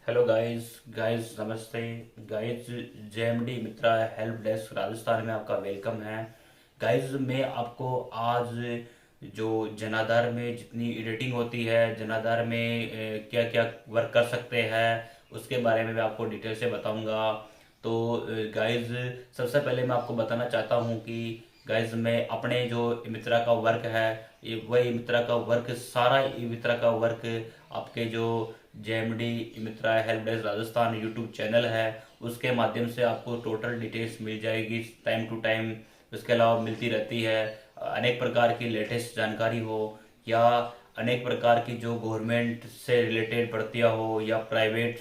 Hello guys guys नमस्ते guys. JMD Mitra help desk Rajasthan में आपका वेलकम है। गाइस मैं आपको आज जो जनाधार में जितनी एडिटिंग होती है, जनाधार में क्या क्या वर्क कर सकते हैं, उसके बारे में मैं आपको डिटेल से बताऊंगा। तो गाइस सबसे पहले मैं आपको बताना चाहता हूँ कि गाइस मैं अपने जो मित्रा का वर्क है, ये वही मित्रा का वर्क, सारा मित्रा का वर्क आपके जो JMD Mitra help desk Rajasthan YouTube channel है उसके माध्यम से आपको टोटल डिटेल्स मिल जाएगी टाइम टू टाइम। उसके अलावा मिलती रहती है अनेक प्रकार की लेटेस्ट जानकारी हो, या अनेक प्रकार की जो गवर्नमेंट से रिलेटेड भर्तियां हो या प्राइवेट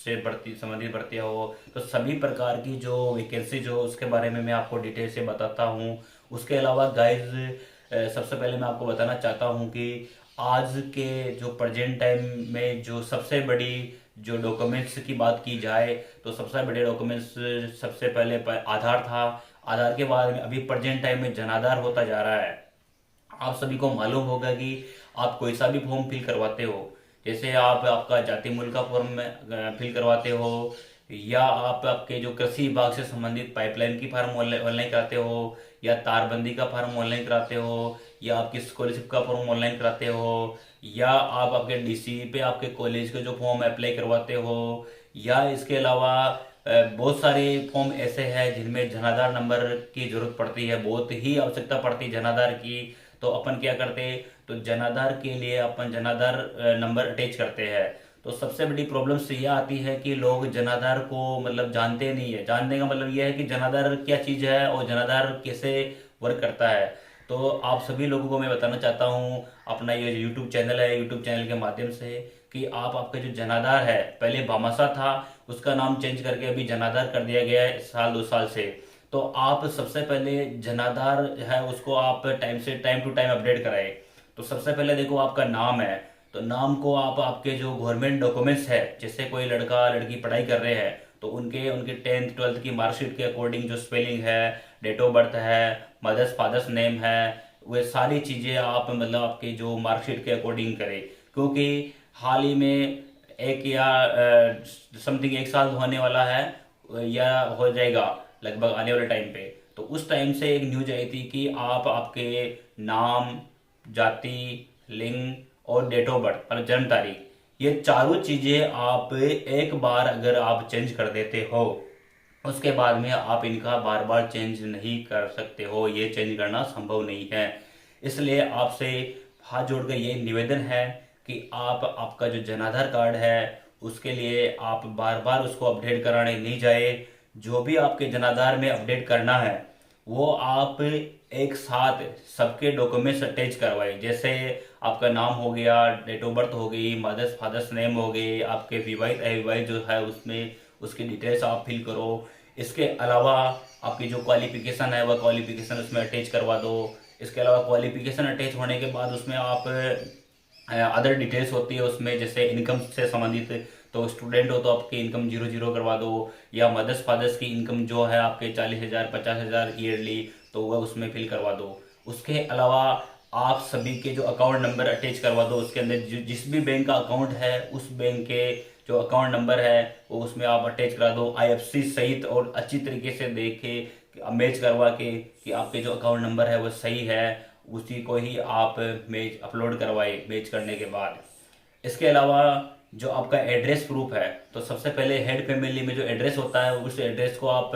से भर्ती संबंधित भर्तियां हो, तो सभी प्रकार की जो वैकेंसीज हो उसके बारे में मैं आपको डिटेल से बताता हूँ। उसके अलावा गाइज सबसे पहले मैं आपको बताना चाहता हूँ कि आज के जो प्रेजेंट टाइम में जो सबसे बड़ी जो डॉक्यूमेंट्स की बात की जाए, तो सबसे बड़े डॉक्यूमेंट्स सबसे पहले आधार था। आधार के बाद में अभी प्रेजेंट टाइम में जनाधार होता जा रहा है। आप सभी को मालूम होगा कि आप कोई सा भी फॉर्म फिल करवाते हो, जैसे आप आपका जाति मूल का फॉर्म फिल करवाते हो, या आप आपके जो कृषि विभाग से संबंधित पाइपलाइन की फार्म ऑनलाइन कराते हो, या तारबंदी का फार्म ऑनलाइन कराते हो, या आपकी स्कॉलरशिप का फॉर्म ऑनलाइन कराते हो, या आप आपके डीसी पे आपके कॉलेज के जो फॉर्म अप्लाई करवाते हो, या इसके अलावा बहुत सारे फॉर्म ऐसे हैं जिनमें जनाधार नंबर की जरूरत पड़ती है, बहुत ही आवश्यकता पड़ती है जनाधार की। तो अपन क्या करते हैं, तो जनाधार के लिए अपन जनाधार नंबर अटैच करते हैं। तो सबसे बड़ी प्रॉब्लम से यह आती है कि लोग जनाधार को मतलब जानते नहीं है। जानने का मतलब यह है कि जनाधार क्या चीज़ है और जनाधार कैसे वर्क करता है। तो आप सभी लोगों को मैं बताना चाहता हूँ अपना ये यूट्यूब चैनल है, यूट्यूब चैनल के माध्यम से, कि आप आपका जो जनाधार है, पहले भामाशाह था, उसका नाम चेंज करके अभी जनाधार कर दिया गया है साल 2 साल से। तो आप सबसे पहले जनाधार है उसको आप टाइम से टाइम टू टाइम अपडेट कराए। तो सबसे पहले देखो आपका नाम है, तो नाम को आप आपके जो गवर्नमेंट डॉक्यूमेंट्स है, जैसे कोई लड़का लड़की पढ़ाई कर रहे हैं तो उनके उनके 10th 12th की मार्कशीट के अकॉर्डिंग जो स्पेलिंग है, डेट ऑफ बर्थ है, मदर्स फादर्स नेम है, वे सारी चीज़ें आप मतलब आपके जो मार्कशीट के अकॉर्डिंग करें। क्योंकि हाल ही में एक या समथिंग 1 साल होने वाला है, या हो जाएगा लगभग आने वाले टाइम पे। तो उस टाइम से एक न्यूज आई थी कि आप आपके नाम, जाति, लिंग और डेट ऑफ बर्थ मतलब जन्म तारीख, ये चारों चीजें आप एक बार अगर आप चेंज कर देते हो, उसके बाद में आप इनका बार बार चेंज नहीं कर सकते हो, ये चेंज करना संभव नहीं है। इसलिए आपसे हाथ जोड़ कर ये निवेदन है कि आप आपका जो जनाधार कार्ड है उसके लिए आप बार बार उसको अपडेट कराने नहीं जाए। जो भी आपके जनाधार में अपडेट करना है वो आप एक साथ सबके डॉक्यूमेंट्स अटैच करवाए। जैसे आपका नाम हो गया, डेट ऑफ बर्थ हो गई, मदर्स फादर्स नेम हो गए, आपके विवाहित अविवाहित जो है उसमें उसकी डिटेल्स आप फिल करो। इसके अलावा आपकी जो क्वालिफिकेशन है वह क्वालिफिकेशन उसमें अटैच करवा दो। इसके अलावा क्वालिफिकेशन अटैच होने के बाद उसमें आप अदर डिटेल्स होती है उसमें, जैसे इनकम से संबंधित, तो स्टूडेंट हो तो आपकी इनकम 00 करवा दो, या मदर्स फादर्स की इनकम जो है आपके 40,000 50,000 ईयरली, तो वह उसमें फिल करवा दो। उसके अलावा आप सभी के जो अकाउंट नंबर अटैच करवा दो, उसके अंदर जिस भी बैंक का अकाउंट है उस बैंक के जो अकाउंट नंबर है वो उसमें आप अटैच करा दो, आईएफसी सहित, और अच्छी तरीके से देख के मैच करवा के कि आपके जो अकाउंट नंबर है वो सही है, उसी को ही आप मैच अपलोड करवाए मैच करने के बाद। इसके अलावा जो आपका एड्रेस प्रूफ है, तो सबसे पहले हेड फैमिली में जो एड्रेस होता है उस एड्रेस को आप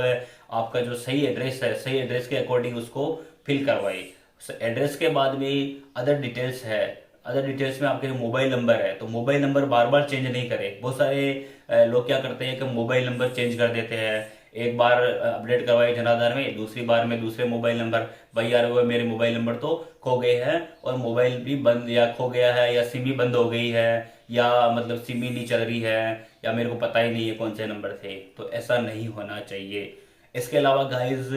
आपका जो सही एड्रेस है, सही एड्रेस के अकॉर्डिंग उसको फिल करवाइए। एड्रेस के बाद में अदर डिटेल्स है, अदर डिटेल्स में आपके मोबाइल नंबर है, तो मोबाइल नंबर बार बार चेंज नहीं करें। बहुत सारे लोग क्या करते हैं कि मोबाइल नंबर चेंज कर देते हैं। एक बार अपडेट करवाए जनाधार में, दूसरी बार में दूसरे मोबाइल नंबर, भाई यार वो मेरे मोबाइल नंबर तो खो गए हैं और मोबाइल भी बंद या खो गया है या सिम ही बंद हो गई है, या मतलब सिम ही नहीं चल रही है, या मेरे को पता ही नहीं है कौन से नंबर थे। तो ऐसा नहीं होना चाहिए। इसके अलावा गाइज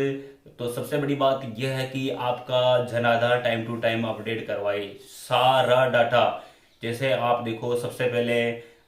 तो सबसे बड़ी बात यह है कि आपका जनाधार टाइम टू टाइम अपडेट करवाए सारा डाटा। जैसे आप देखो सबसे पहले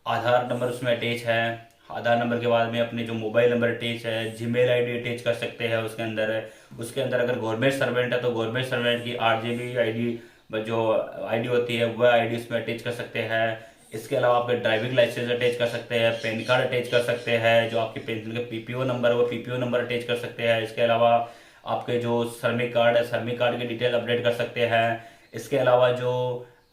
आधार नंबर उसमें अटैच है, आधार नंबर के बाद में अपने जो मोबाइल नंबर अटैच है, जीमेल आईडी अटैच कर सकते हैं उसके अंदर। उसके अंदर अगर गवर्नमेंट सर्वेंट है तो गवर्नमेंट सर्वेंट की आरजेबी आईडी जो आईडी होती है वह आईडी उसमें अटैच कर सकते हैं। इसके अलावा आपके ड्राइविंग लाइसेंस अटैच कर सकते हैं, पैन कार्ड अटैच कर सकते हैं, जो आपकी पेंशन के पीपीओ नंबर है वो पीपीओ नंबर अटैच कर सकते हैं। इसके अलावा आपके जो श्रमिक कार्ड है श्रमिक कार्ड की डिटेल अपडेट कर सकते हैं। इसके अलावा जो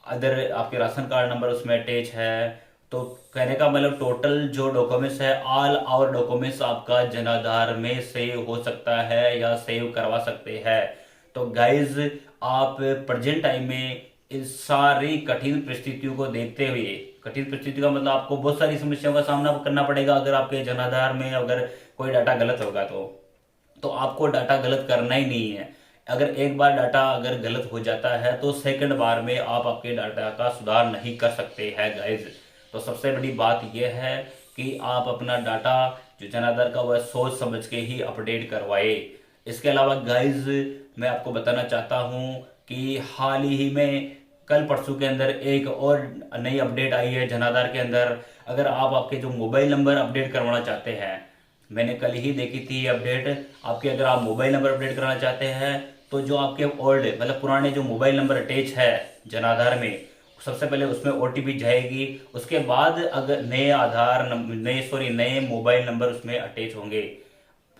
अदर आपके राशन कार्ड नंबर उसमें अटैच है। तो कहने का मतलब टोटल जो डॉक्यूमेंट्स है ऑल आवर डॉक्यूमेंट्स आपका जन आधार में सेव हो सकता है या सेव करवा सकते हैं। तो गाइज आप प्रेजेंट टाइम में इस सारी कठिन परिस्थितियों को देखते हुए, कठिन परिस्थिति का मतलब आपको बहुत सारी समस्याओं का सामना करना पड़ेगा अगर आपके जन आधार में अगर कोई डाटा गलत होगा तो आपको डाटा गलत करना ही नहीं है। अगर एक बार डाटा अगर गलत हो जाता है तो सेकंड बार में आप आपके डाटा का सुधार नहीं कर सकते हैं गाइज। तो सबसे बड़ी बात यह है कि आप अपना डाटा जो जन आधार का वह सोच समझ के ही अपडेट करवाए। इसके अलावा गाइज मैं आपको बताना चाहता हूं कि हाल ही में कल परसों के अंदर एक और नई अपडेट आई है जन आधार के अंदर। अगर आप आपके जो मोबाइल नंबर अपडेट करवाना चाहते हैं, मैंने कल ही देखी थी ये अपडेट आपके, अगर आप मोबाइल नंबर अपडेट कराना चाहते हैं तो जो आपके ओल्ड मतलब पुराने जो मोबाइल नंबर अटैच है जन आधार में, सबसे पहले उसमें ओटीपी जाएगी। उसके बाद अगर नए नए मोबाइल नंबर उसमें अटैच होंगे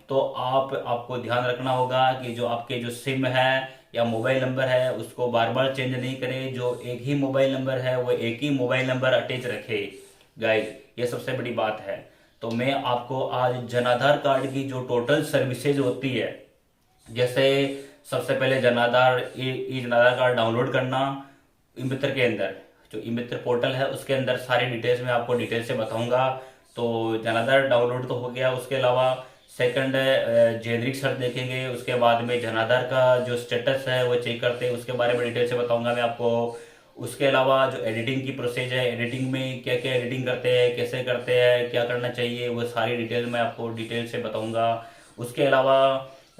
तो आपको ध्यान रखना होगा कि जो आपके जो सिम है या मोबाइल नंबर है उसको बार बार चेंज नहीं करें। जो एक ही मोबाइल नंबर है वो एक ही मोबाइल नंबर अटैच रखे गाइज, ये सबसे बड़ी बात है। तो मैं आपको आज जन आधार कार्ड की जो टोटल सर्विसेज होती है, जैसे सबसे पहले जन आधार ई जन आधार कार्ड डाउनलोड करना, ई मित्र के अंदर जो ई मित्र पोर्टल है उसके अंदर सारी डिटेल्स मैं आपको डिटेल से बताऊंगा। तो जन आधार डाउनलोड तो हो गया, उसके अलावा सेकंड जेनरिक सर्च देखेंगे, उसके बाद में जन आधार का जो स्टेटस है वो चेक करते हैं, उसके बारे में डिटेल से बताऊंगा मैं आपको। उसके अलावा जो एडिटिंग की प्रोसेस है, एडिटिंग में क्या क्या एडिटिंग करते हैं, कैसे करते हैं, क्या करना चाहिए, वो सारी डिटेल मैं आपको डिटेल से बताऊंगा। उसके अलावा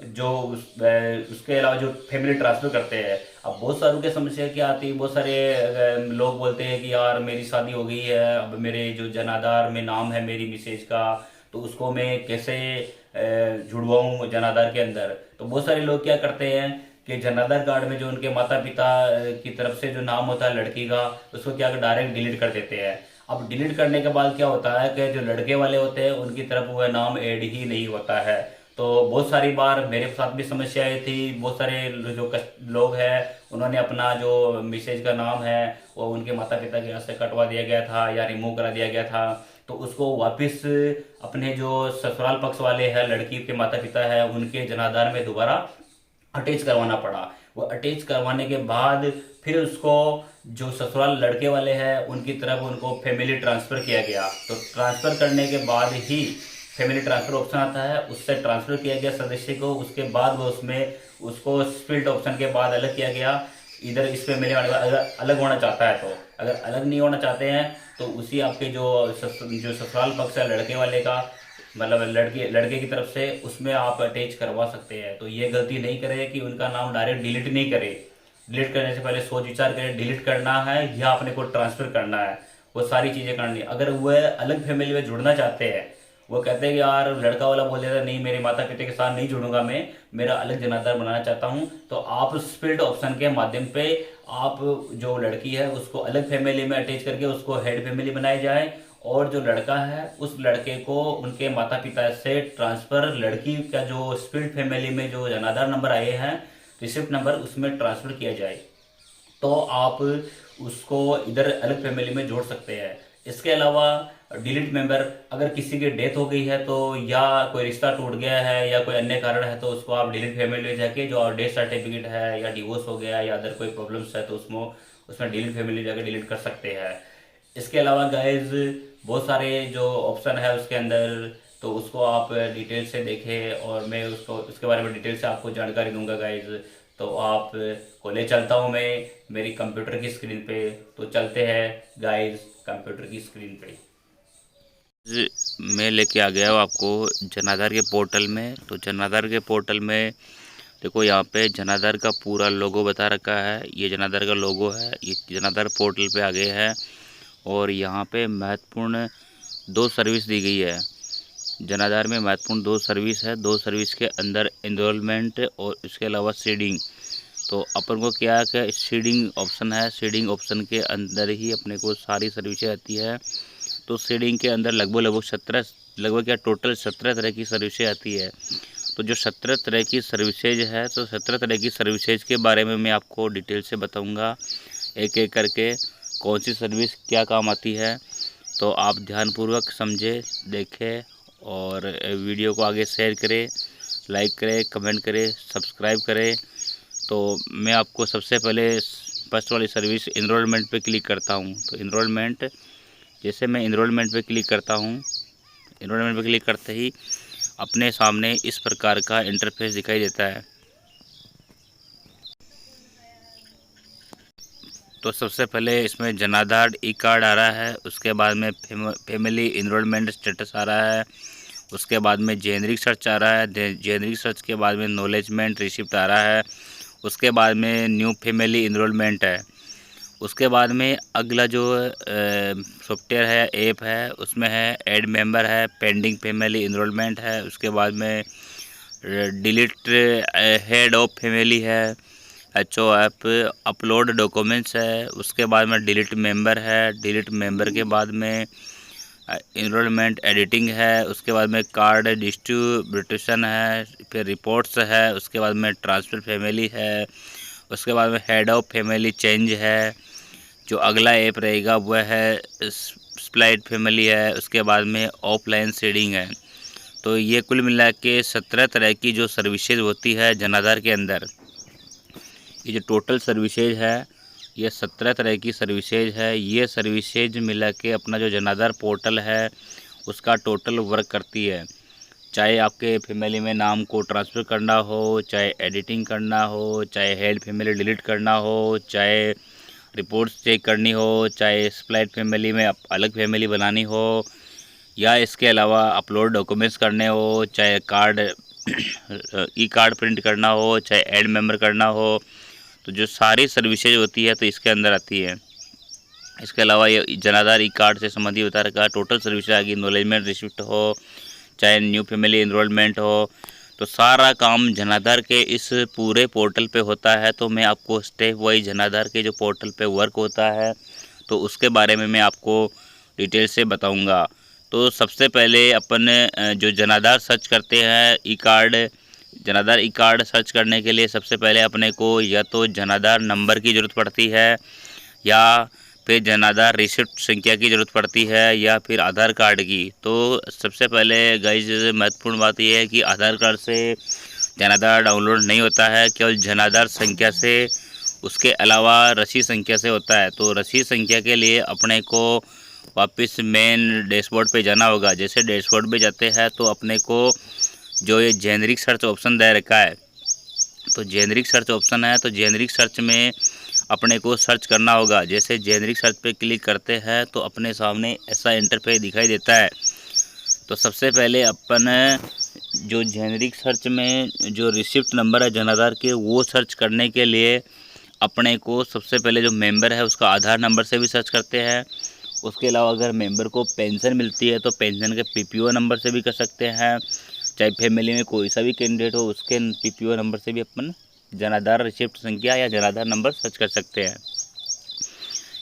उसके अलावा जो फैमिली ट्रांसफर करते हैं, अब बहुत सारों की समस्या क्या आती है, बहुत सारे लोग बोलते हैं कि यार मेरी शादी हो गई है, अब मेरे जो जन आधार में नाम है मेरी मिसेज का, तो उसको मैं कैसे जुड़वाऊँ जन आधार के अंदर। तो बहुत सारे लोग क्या करते हैं कि जन आधार कार्ड में जो उनके माता पिता की तरफ से जो नाम होता है लड़की का, उसको क्या डायरेक्ट डिलीट कर देते हैं। अब डिलीट करने के बाद क्या होता है कि जो लड़के वाले होते हैं उनकी तरफ वह नाम ऐड ही नहीं होता है। तो बहुत सारी बार मेरे साथ भी समस्या आई थी, बहुत सारे लोग हैं उन्होंने अपना जो मिसेज का नाम है वो उनके माता पिता के यहाँ से कटवा दिया गया था या रिमूव करा दिया गया था। तो उसको वापस अपने जो ससुराल पक्ष वाले हैं लड़की के माता पिता है उनके जनाधार में दोबारा अटैच करवाना पड़ा। वो अटैच करवाने के बाद फिर उसको जो ससुराल लड़के वाले हैं उनकी तरफ उनको फैमिली ट्रांसफर किया गया। तो ट्रांसफर करने के बाद ही फैमिली ट्रांसफर ऑप्शन आता है, उससे ट्रांसफर किया गया सदस्य को, उसके बाद वो उसमें उसको स्प्लिट ऑप्शन के बाद अलग किया गया। इधर इस फैमिली वाले अगर अलग होना चाहता है तो, अगर अलग नहीं होना चाहते हैं तो उसी आपके जो ससुराल पक्ष है लड़के वाले का मतलब लड़के की तरफ से उसमें आप अटैच करवा सकते हैं। तो ये गलती नहीं करें कि उनका नाम डायरेक्ट डिलीट नहीं करें, डिलीट करने से पहले सोच विचार करें डिलीट करना है या अपने को ट्रांसफर करना है, वो सारी चीजें करनी है। अगर वह अलग फैमिली में जुड़ना चाहते हैं, वो कहते हैं कि यार लड़का वाला बोल देता नहीं मेरे माता पिता के साथ नहीं जुड़ूंगा, मैं मेरा अलग जनाधार बनाना चाहता हूं, तो आप स्प्लिट ऑप्शन के माध्यम पे आप जो लड़की है उसको अलग फैमिली में अटैच करके उसको हेड फैमिली बनाई जाए, और जो लड़का है उस लड़के को उनके माता पिता से ट्रांसफर लड़की का जो स्प्लिट फैमिली में जो जनाधार नंबर आए हैं रिसिप्ट नंबर उसमें ट्रांसफर किया जाए, तो आप उसको इधर अलग फैमिली में जोड़ सकते हैं। इसके अलावा डिलीट मेंबर, अगर किसी की डेथ हो गई है तो या कोई रिश्ता टूट गया है या कोई अन्य कारण है तो उसको आप डिलीट फैमिली में जाके जो डेथ सर्टिफिकेट है या डिवोर्स हो गया या अदर कोई प्रॉब्लम्स है तो उसमें डिलीट फैमिली जाके डिलीट कर सकते हैं। इसके अलावा गाइज बहुत सारे जो ऑप्शन है उसके अंदर, तो उसको आप डिटेल से देखें और मैं उसको उसके बारे में डिटेल से आपको जानकारी दूंगा गाइज। तो आप को ले चलता हूँ मैं मेरी कंप्यूटर की स्क्रीन पे, तो चलते हैं गाइज कंप्यूटर की स्क्रीन पे। मैं लेके आ गया हूँ आपको जनाधार के पोर्टल में। तो जनाधार के पोर्टल में देखो यहाँ पे जनाधार का पूरा लोगो बता रखा है, ये जनाधार का लोगो है, ये जनाधार पोर्टल पे आ गए हैं। और यहाँ पे महत्वपूर्ण 2 सर्विस दी गई है। जनाधार में महत्वपूर्ण 2 सर्विस है, 2 सर्विस के अंदर एनरोलमेंट और इसके अलावा सीडिंग, तो अपन को क्या है कि सीडिंग ऑप्शन है, सीडिंग ऑप्शन के अंदर ही अपने को सारी सर्विसेज आती है। तो सीडिंग के अंदर लगभग क्या टोटल 17 तरह की सर्विसेज आती है। तो जो 17 तरह की सर्विसेज है, तो 17 तरह की सर्विसेज के बारे में मैं आपको डिटेल से बताऊंगा एक एक करके कौन सी सर्विस क्या काम आती है। तो आप ध्यानपूर्वक समझे, देखें और वीडियो को आगे शेयर करें, लाइक करें, कमेंट करें, सब्सक्राइब करें। तो मैं आपको सबसे पहले फर्स्ट वाली सर्विस इनरोलमेंट पे क्लिक करता हूँ। तो इनरोलमेंट, जैसे मैं इनरोलमेंट पे क्लिक करता हूँ, इनरोलमेंट पे क्लिक करते ही अपने सामने इस प्रकार का इंटरफेस दिखाई देता है। तो सबसे पहले इसमें जनाधार ई कार्ड आ रहा है, उसके बाद में फैमिली इनरोलमेंट स्टेटस आ रहा है, उसके बाद में जेनरिक सर्च आ रहा है, जेनरिक सर्च के बाद में नॉलेजमेंट रिसिप्ट आ रहा है, उसके बाद में न्यू फैमिली इनरोलमेंट है, उसके बाद में अगला जो सॉफ्टवेयर है, ऐप है, उसमें है ऐड मेंबर है, पेंडिंग फैमिली इनरोलमेंट है, उसके बाद में डिलीट हेड ऑफ फैमिली है, HO ऐप अपलोड डॉक्यूमेंट्स है, उसके बाद में डिलीट मेंबर है, डिलीट मेंबर के बाद में इनरोलमेंट एडिटिंग है, उसके बाद में कार्ड डिस्ट्रीब्यूशन है, फिर रिपोर्ट्स है, उसके बाद में ट्रांसफर फैमिली है, उसके बाद में हेड ऑफ फैमिली चेंज है, जो अगला ऐप रहेगा वह है स्प्लाइट फैमिली है, उसके बाद में ऑफलाइन सीडिंग है। तो ये कुल मिला के 17 तरह की जो सर्विसेज होती है जनाधार के अंदर, ये जो टोटल सर्विसेज है ये 17 तरह की सर्विसेज है। ये सर्विसेज मिला के अपना जो जनाधार पोर्टल है उसका टोटल वर्क करती है। चाहे आपके फैमिली में नाम को ट्रांसफ़र करना हो, चाहे एडिटिंग करना हो, चाहे हेड फैमिली डिलीट करना हो, चाहे रिपोर्ट्स चेक करनी हो, चाहे स्प्लाइट फैमिली में अलग फैमिली बनानी हो, या इसके अलावा अपलोड डॉक्यूमेंट्स करने हो, चाहे कार्ड ई कार्ड प्रिंट करना हो, चाहे ऐड मेंबर करना हो, तो जो सारी सर्विसेज होती है तो इसके अंदर आती है। इसके अलावा ये जनाधार ई कार्ड से संबंधित बता रखा टोटल सर्विसेज आ गई, नॉलेजमेंट रिसिप्ट हो, चाहे न्यू फैमिली इनरोलमेंट हो, तो सारा काम जनाधार के इस पूरे पोर्टल पे होता है। तो मैं आपको स्टेप वाइज जनाधार के जो पोर्टल पे वर्क होता है तो उसके बारे में मैं आपको डिटेल से बताऊंगा। तो सबसे पहले अपन जो जनाधार सर्च करते हैं ई कार्ड, जनाधार ई कार्ड सर्च करने के लिए सबसे पहले अपने को या तो जनाधार नंबर की ज़रूरत पड़ती है, या फिर जनाधार रिसिप्ट संख्या की ज़रूरत पड़ती है, या फिर आधार कार्ड की। तो सबसे पहले गाइस महत्वपूर्ण बात यह है कि आधार कार्ड से जनाधार डाउनलोड नहीं होता है, केवल जनाधार संख्या से, उसके अलावा रसीद संख्या से होता है। तो रसीद संख्या के लिए अपने को वापस मेन डैशबोर्ड पे जाना होगा। जैसे डैशबोर्ड पे जाते हैं तो अपने को जो ये जेनरिक सर्च ऑप्शन दे रखा है, तो जेनरिक सर्च ऑप्शन है, तो जेनरिक सर्च में अपने को सर्च करना होगा। जैसे जेनरिक सर्च पे क्लिक करते हैं तो अपने सामने ऐसा इंटरफेस दिखाई देता है। तो सबसे पहले अपन जो जेनरिक सर्च में जो रिसिप्ट नंबर है जनाधार के, वो सर्च करने के लिए अपने को सबसे पहले जो मेंबर है उसका आधार नंबर से भी सर्च करते हैं। उसके अलावा अगर मेंबर को पेंशन मिलती है तो पेंशन के PPO नंबर से भी कर सकते हैं। चाहे फैमिली में कोई सा भी कैंडिडेट हो उसके PPO नंबर से भी अपन जनाधार रिसिप्ट संख्या या जनाधार नंबर सर्च कर सकते हैं।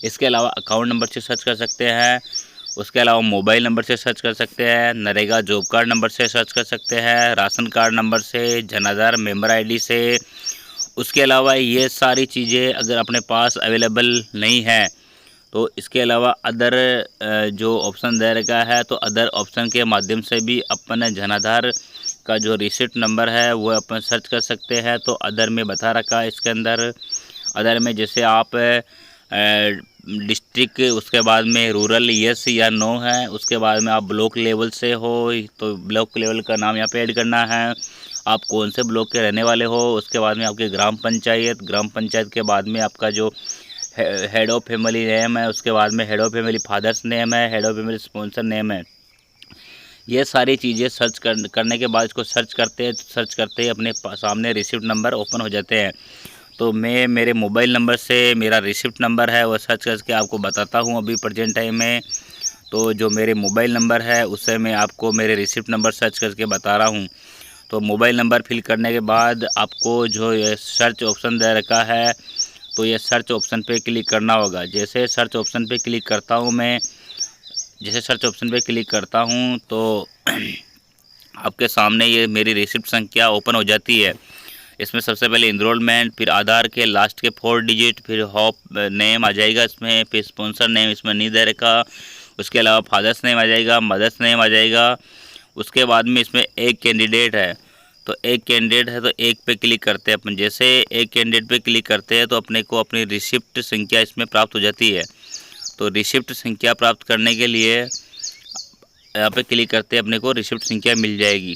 इसके अलावा अकाउंट नंबर से सर्च कर सकते हैं। उसके अलावा मोबाइल नंबर से सर्च कर सकते हैं, नरेगा जॉब कार्ड नंबर से सर्च कर सकते हैं, राशन कार्ड नंबर से, जनाधार मेंबर ID से। उसके अलावा ये सारी चीज़ें अगर अपने पास अवेलेबल नहीं है तो इसके अलावा अदर जो ऑप्शन दे रखा है, तो अदर ऑप्शन के माध्यम से भी अपन जनाधार का जो रिसिप्ट नंबर है वो अपन सर्च कर सकते हैं। तो अदर में बता रखा है इसके अंदर, अदर में जैसे आप डिस्ट्रिक्ट, उसके बाद में रूरल यस या नो है, उसके बाद में आप ब्लॉक लेवल से हो तो ब्लॉक लेवल का नाम यहाँ पे ऐड करना है, आप कौन से ब्लॉक के रहने वाले हो, उसके बाद में आपके ग्राम पंचायत के बाद में आपका जो हेड ऑफ फैमिली नेम है, उसके बाद में head of family father's name है, head of family sponsor name है। ये सारी चीज़ें सर्च करने के बाद इसको सर्च करते ही अपने सामने रिसिप्ट नंबर ओपन हो जाते हैं। तो मैं मेरे मोबाइल नंबर से मेरा रिसिप्ट नंबर है वो सर्च करके आपको बताता हूँ अभी प्रेजेंट टाइम में। तो जो मेरे मोबाइल नंबर है उससे मैं आपको मेरे रिसिप्ट नंबर सर्च करके बता रहा हूँ। तो मोबाइल नंबर फिल करने के बाद आपको जो ये सर्च ऑप्शन दे रखा है, तो ये सर्च ऑप्शन पे क्लिक करना होगा। जैसे सर्च ऑप्शन पे क्लिक करता हूँ मैं, जैसे सर्च ऑप्शन पे क्लिक करता हूँ तो आपके सामने ये मेरी रिसिप्ट संख्या ओपन हो जाती है। इसमें सबसे पहले इनरोलमेंट, फिर आधार के लास्ट के 4 डिजिट, फिर हॉप नेम आ जाएगा इसमें, फिर स्पॉन्सर नेम इसमें नहीं दे रखा। उसके अलावा फादर्स नेम आ जाएगा, मदर्स नेम आ जाएगा। उसके बाद में इसमें एक कैंडिडेट है, तो एक कैंडिडेट है तो एक पे क्लिक करते हैं अपन। जैसे एक कैंडिडेट पे क्लिक करते हैं तो अपने को अपनी रिसिप्ट संख्या इसमें प्राप्त हो जाती है। तो रिसिप्ट संख्या प्राप्त करने के लिए यहाँ पे क्लिक करते हैं, अपने को रिसिप्ट संख्या मिल जाएगी।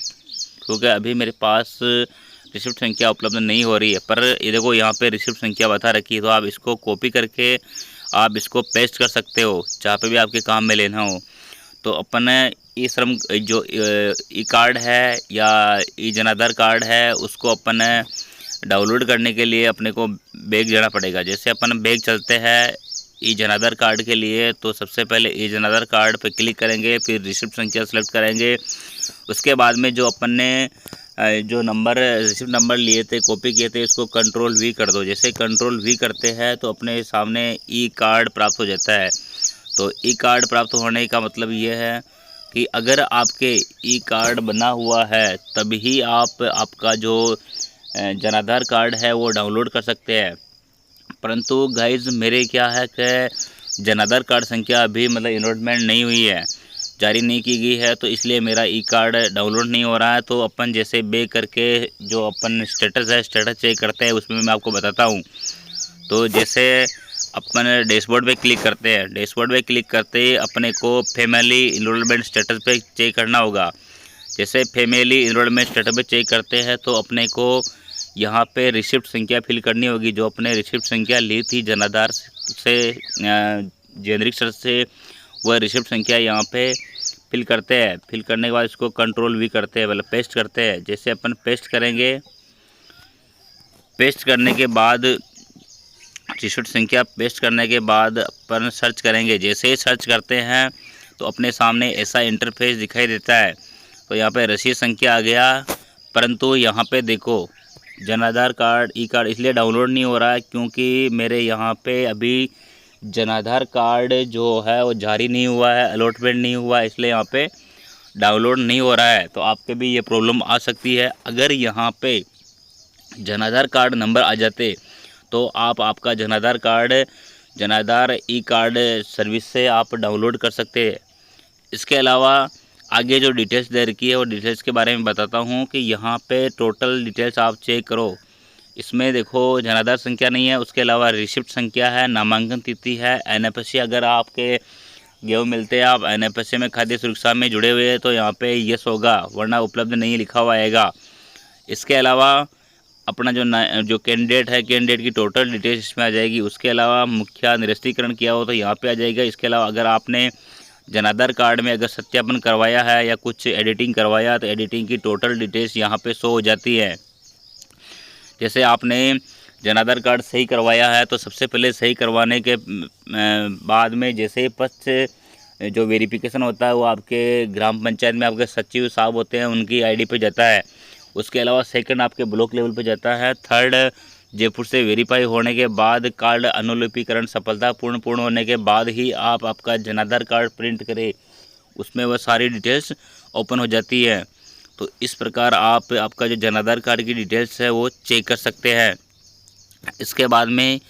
क्योंकि अभी मेरे पास रिसिप्ट संख्या उपलब्ध नहीं हो रही है, पर ये देखो यहाँ पे रिसिप्ट संख्या बता रखी है। तो आप इसको कॉपी करके आप इसको पेस्ट कर सकते हो जहाँ पे भी आपके काम में लेना हो। तो अपन ई श्रम जो ई कार्ड है या ई जनाधार कार्ड है, उसको अपन डाउनलोड करने के लिए अपने को बैग जाना पड़ेगा। जैसे अपन बैग चलते हैं ई जनाधार कार्ड के लिए, तो सबसे पहले ई जनाधार कार्ड पे क्लिक करेंगे, फिर रिसिप्ट संख्या सेलेक्ट करेंगे। उसके बाद में जो अपन ने जो नंबर रिसिप्ट नंबर लिए थे, कॉपी किए थे, इसको कंट्रोल वी कर दो। जैसे कंट्रोल वी करते हैं तो अपने सामने ई कार्ड प्राप्त हो जाता है। तो ई कार्ड प्राप्त होने का मतलब ये है कि अगर आपके ई कार्ड बना हुआ है तभी आप आपका जो जनाधार कार्ड है वो डाउनलोड कर सकते हैं। परंतु गाइज मेरे क्या है कि जनाधार कार्ड संख्या अभी मतलब इनरोलमेंट नहीं हुई है, जारी नहीं की गई है, तो इसलिए मेरा ई कार्ड डाउनलोड नहीं हो रहा है। तो अपन जैसे बे करके जो अपन स्टेटस है, स्टेटस चेक करते हैं, उसमें मैं आपको बताता हूँ। तो जैसे अपन डैशबोर्ड पे क्लिक करते हैं, डैशबोर्ड पे क्लिक करते ही अपने को फैमिली इनरोलमेंट स्टेटस पे चेक करना होगा। जैसे फैमिली इनरोलमेंट स्टेटस पे चेक करते हैं तो अपने को यहाँ पे रिसिप्ट संख्या फिल करनी होगी। जो अपने रिसिप्ट संख्या ली थी जनाधार से जेनरिक सर्च से, वह रिसिप्ट संख्या यहाँ पे फिल करते हैं। फिल करने के बाद इसको कंट्रोल वी करते हैं, मतलब पेस्ट करते हैं। जैसे अपन पेस्ट करेंगे, पेस्ट करने के बाद रिसिप्ट संख्या पेस्ट करने के बाद अपन सर्च करेंगे। जैसे ही सर्च करते हैं तो अपने सामने ऐसा इंटरफेस दिखाई देता है। तो यहाँ पे रसीद संख्या आ गया, परंतु यहाँ पे देखो जनाधार कार्ड ई कार्ड इसलिए डाउनलोड नहीं हो रहा है क्योंकि मेरे यहाँ पे अभी जनाधार कार्ड जो है वो जारी नहीं हुआ है, अलॉटमेंट नहीं हुआ है, इसलिए यहाँ पे डाउनलोड नहीं हो रहा है। तो आपके भी ये प्रॉब्लम आ सकती है। अगर यहाँ पे जनाधार कार्ड नंबर आ जाते तो आप आपका जनाधार कार्ड जनाधार ई कार्ड सर्विस से आप डाउनलोड कर सकते हैं। इसके अलावा आगे जो डिटेल्स दे रखी है वो डिटेल्स के बारे में बताता हूँ कि यहाँ पे टोटल डिटेल्स आप चेक करो। इसमें देखो जनाधार संख्या नहीं है, उसके अलावा रिसिप्ट संख्या है, नामांकन तिथि है, एनएफएससी अगर आपके गेहूँ मिलते हैं, आप एनएफएससी में खाद्य सुरक्षा में जुड़े हुए हैं तो यहाँ पे यस होगा, वरना उपलब्ध नहीं लिखा हुआ आएगा। इसके अलावा अपना जो कैंडिडेट है, कैंडिडेट की टोटल डिटेल्स इसमें आ जाएगी। उसके अलावा मुखिया निरस्तीकरण किया हो तो यहाँ पे आ जाएगा। इसके अलावा अगर आपने जनाधार कार्ड में अगर सत्यापन करवाया है या कुछ एडिटिंग करवाया तो एडिटिंग की टोटल डिटेल्स यहाँ पे शो हो जाती है। जैसे आपने जनाधार कार्ड सही करवाया है तो सबसे पहले सही करवाने के बाद में जैसे पक्ष जो वेरिफिकेशन होता है वो आपके ग्राम पंचायत में आपके सचिव साहब होते हैं, उनकी आईडी पे जाता है। उसके अलावा सेकंड आपके ब्लॉक लेवल पे जाता है। थर्ड जयपुर से वेरीफाई होने के बाद कार्ड अनुलिपीकरण सफलतापूर्ण पूर्ण होने के बाद ही आप आपका जनाधार कार्ड प्रिंट करें, उसमें वह सारी डिटेल्स ओपन हो जाती है। तो इस प्रकार आप आपका जो जनाधार कार्ड की डिटेल्स है वो चेक कर सकते हैं। इसके बाद में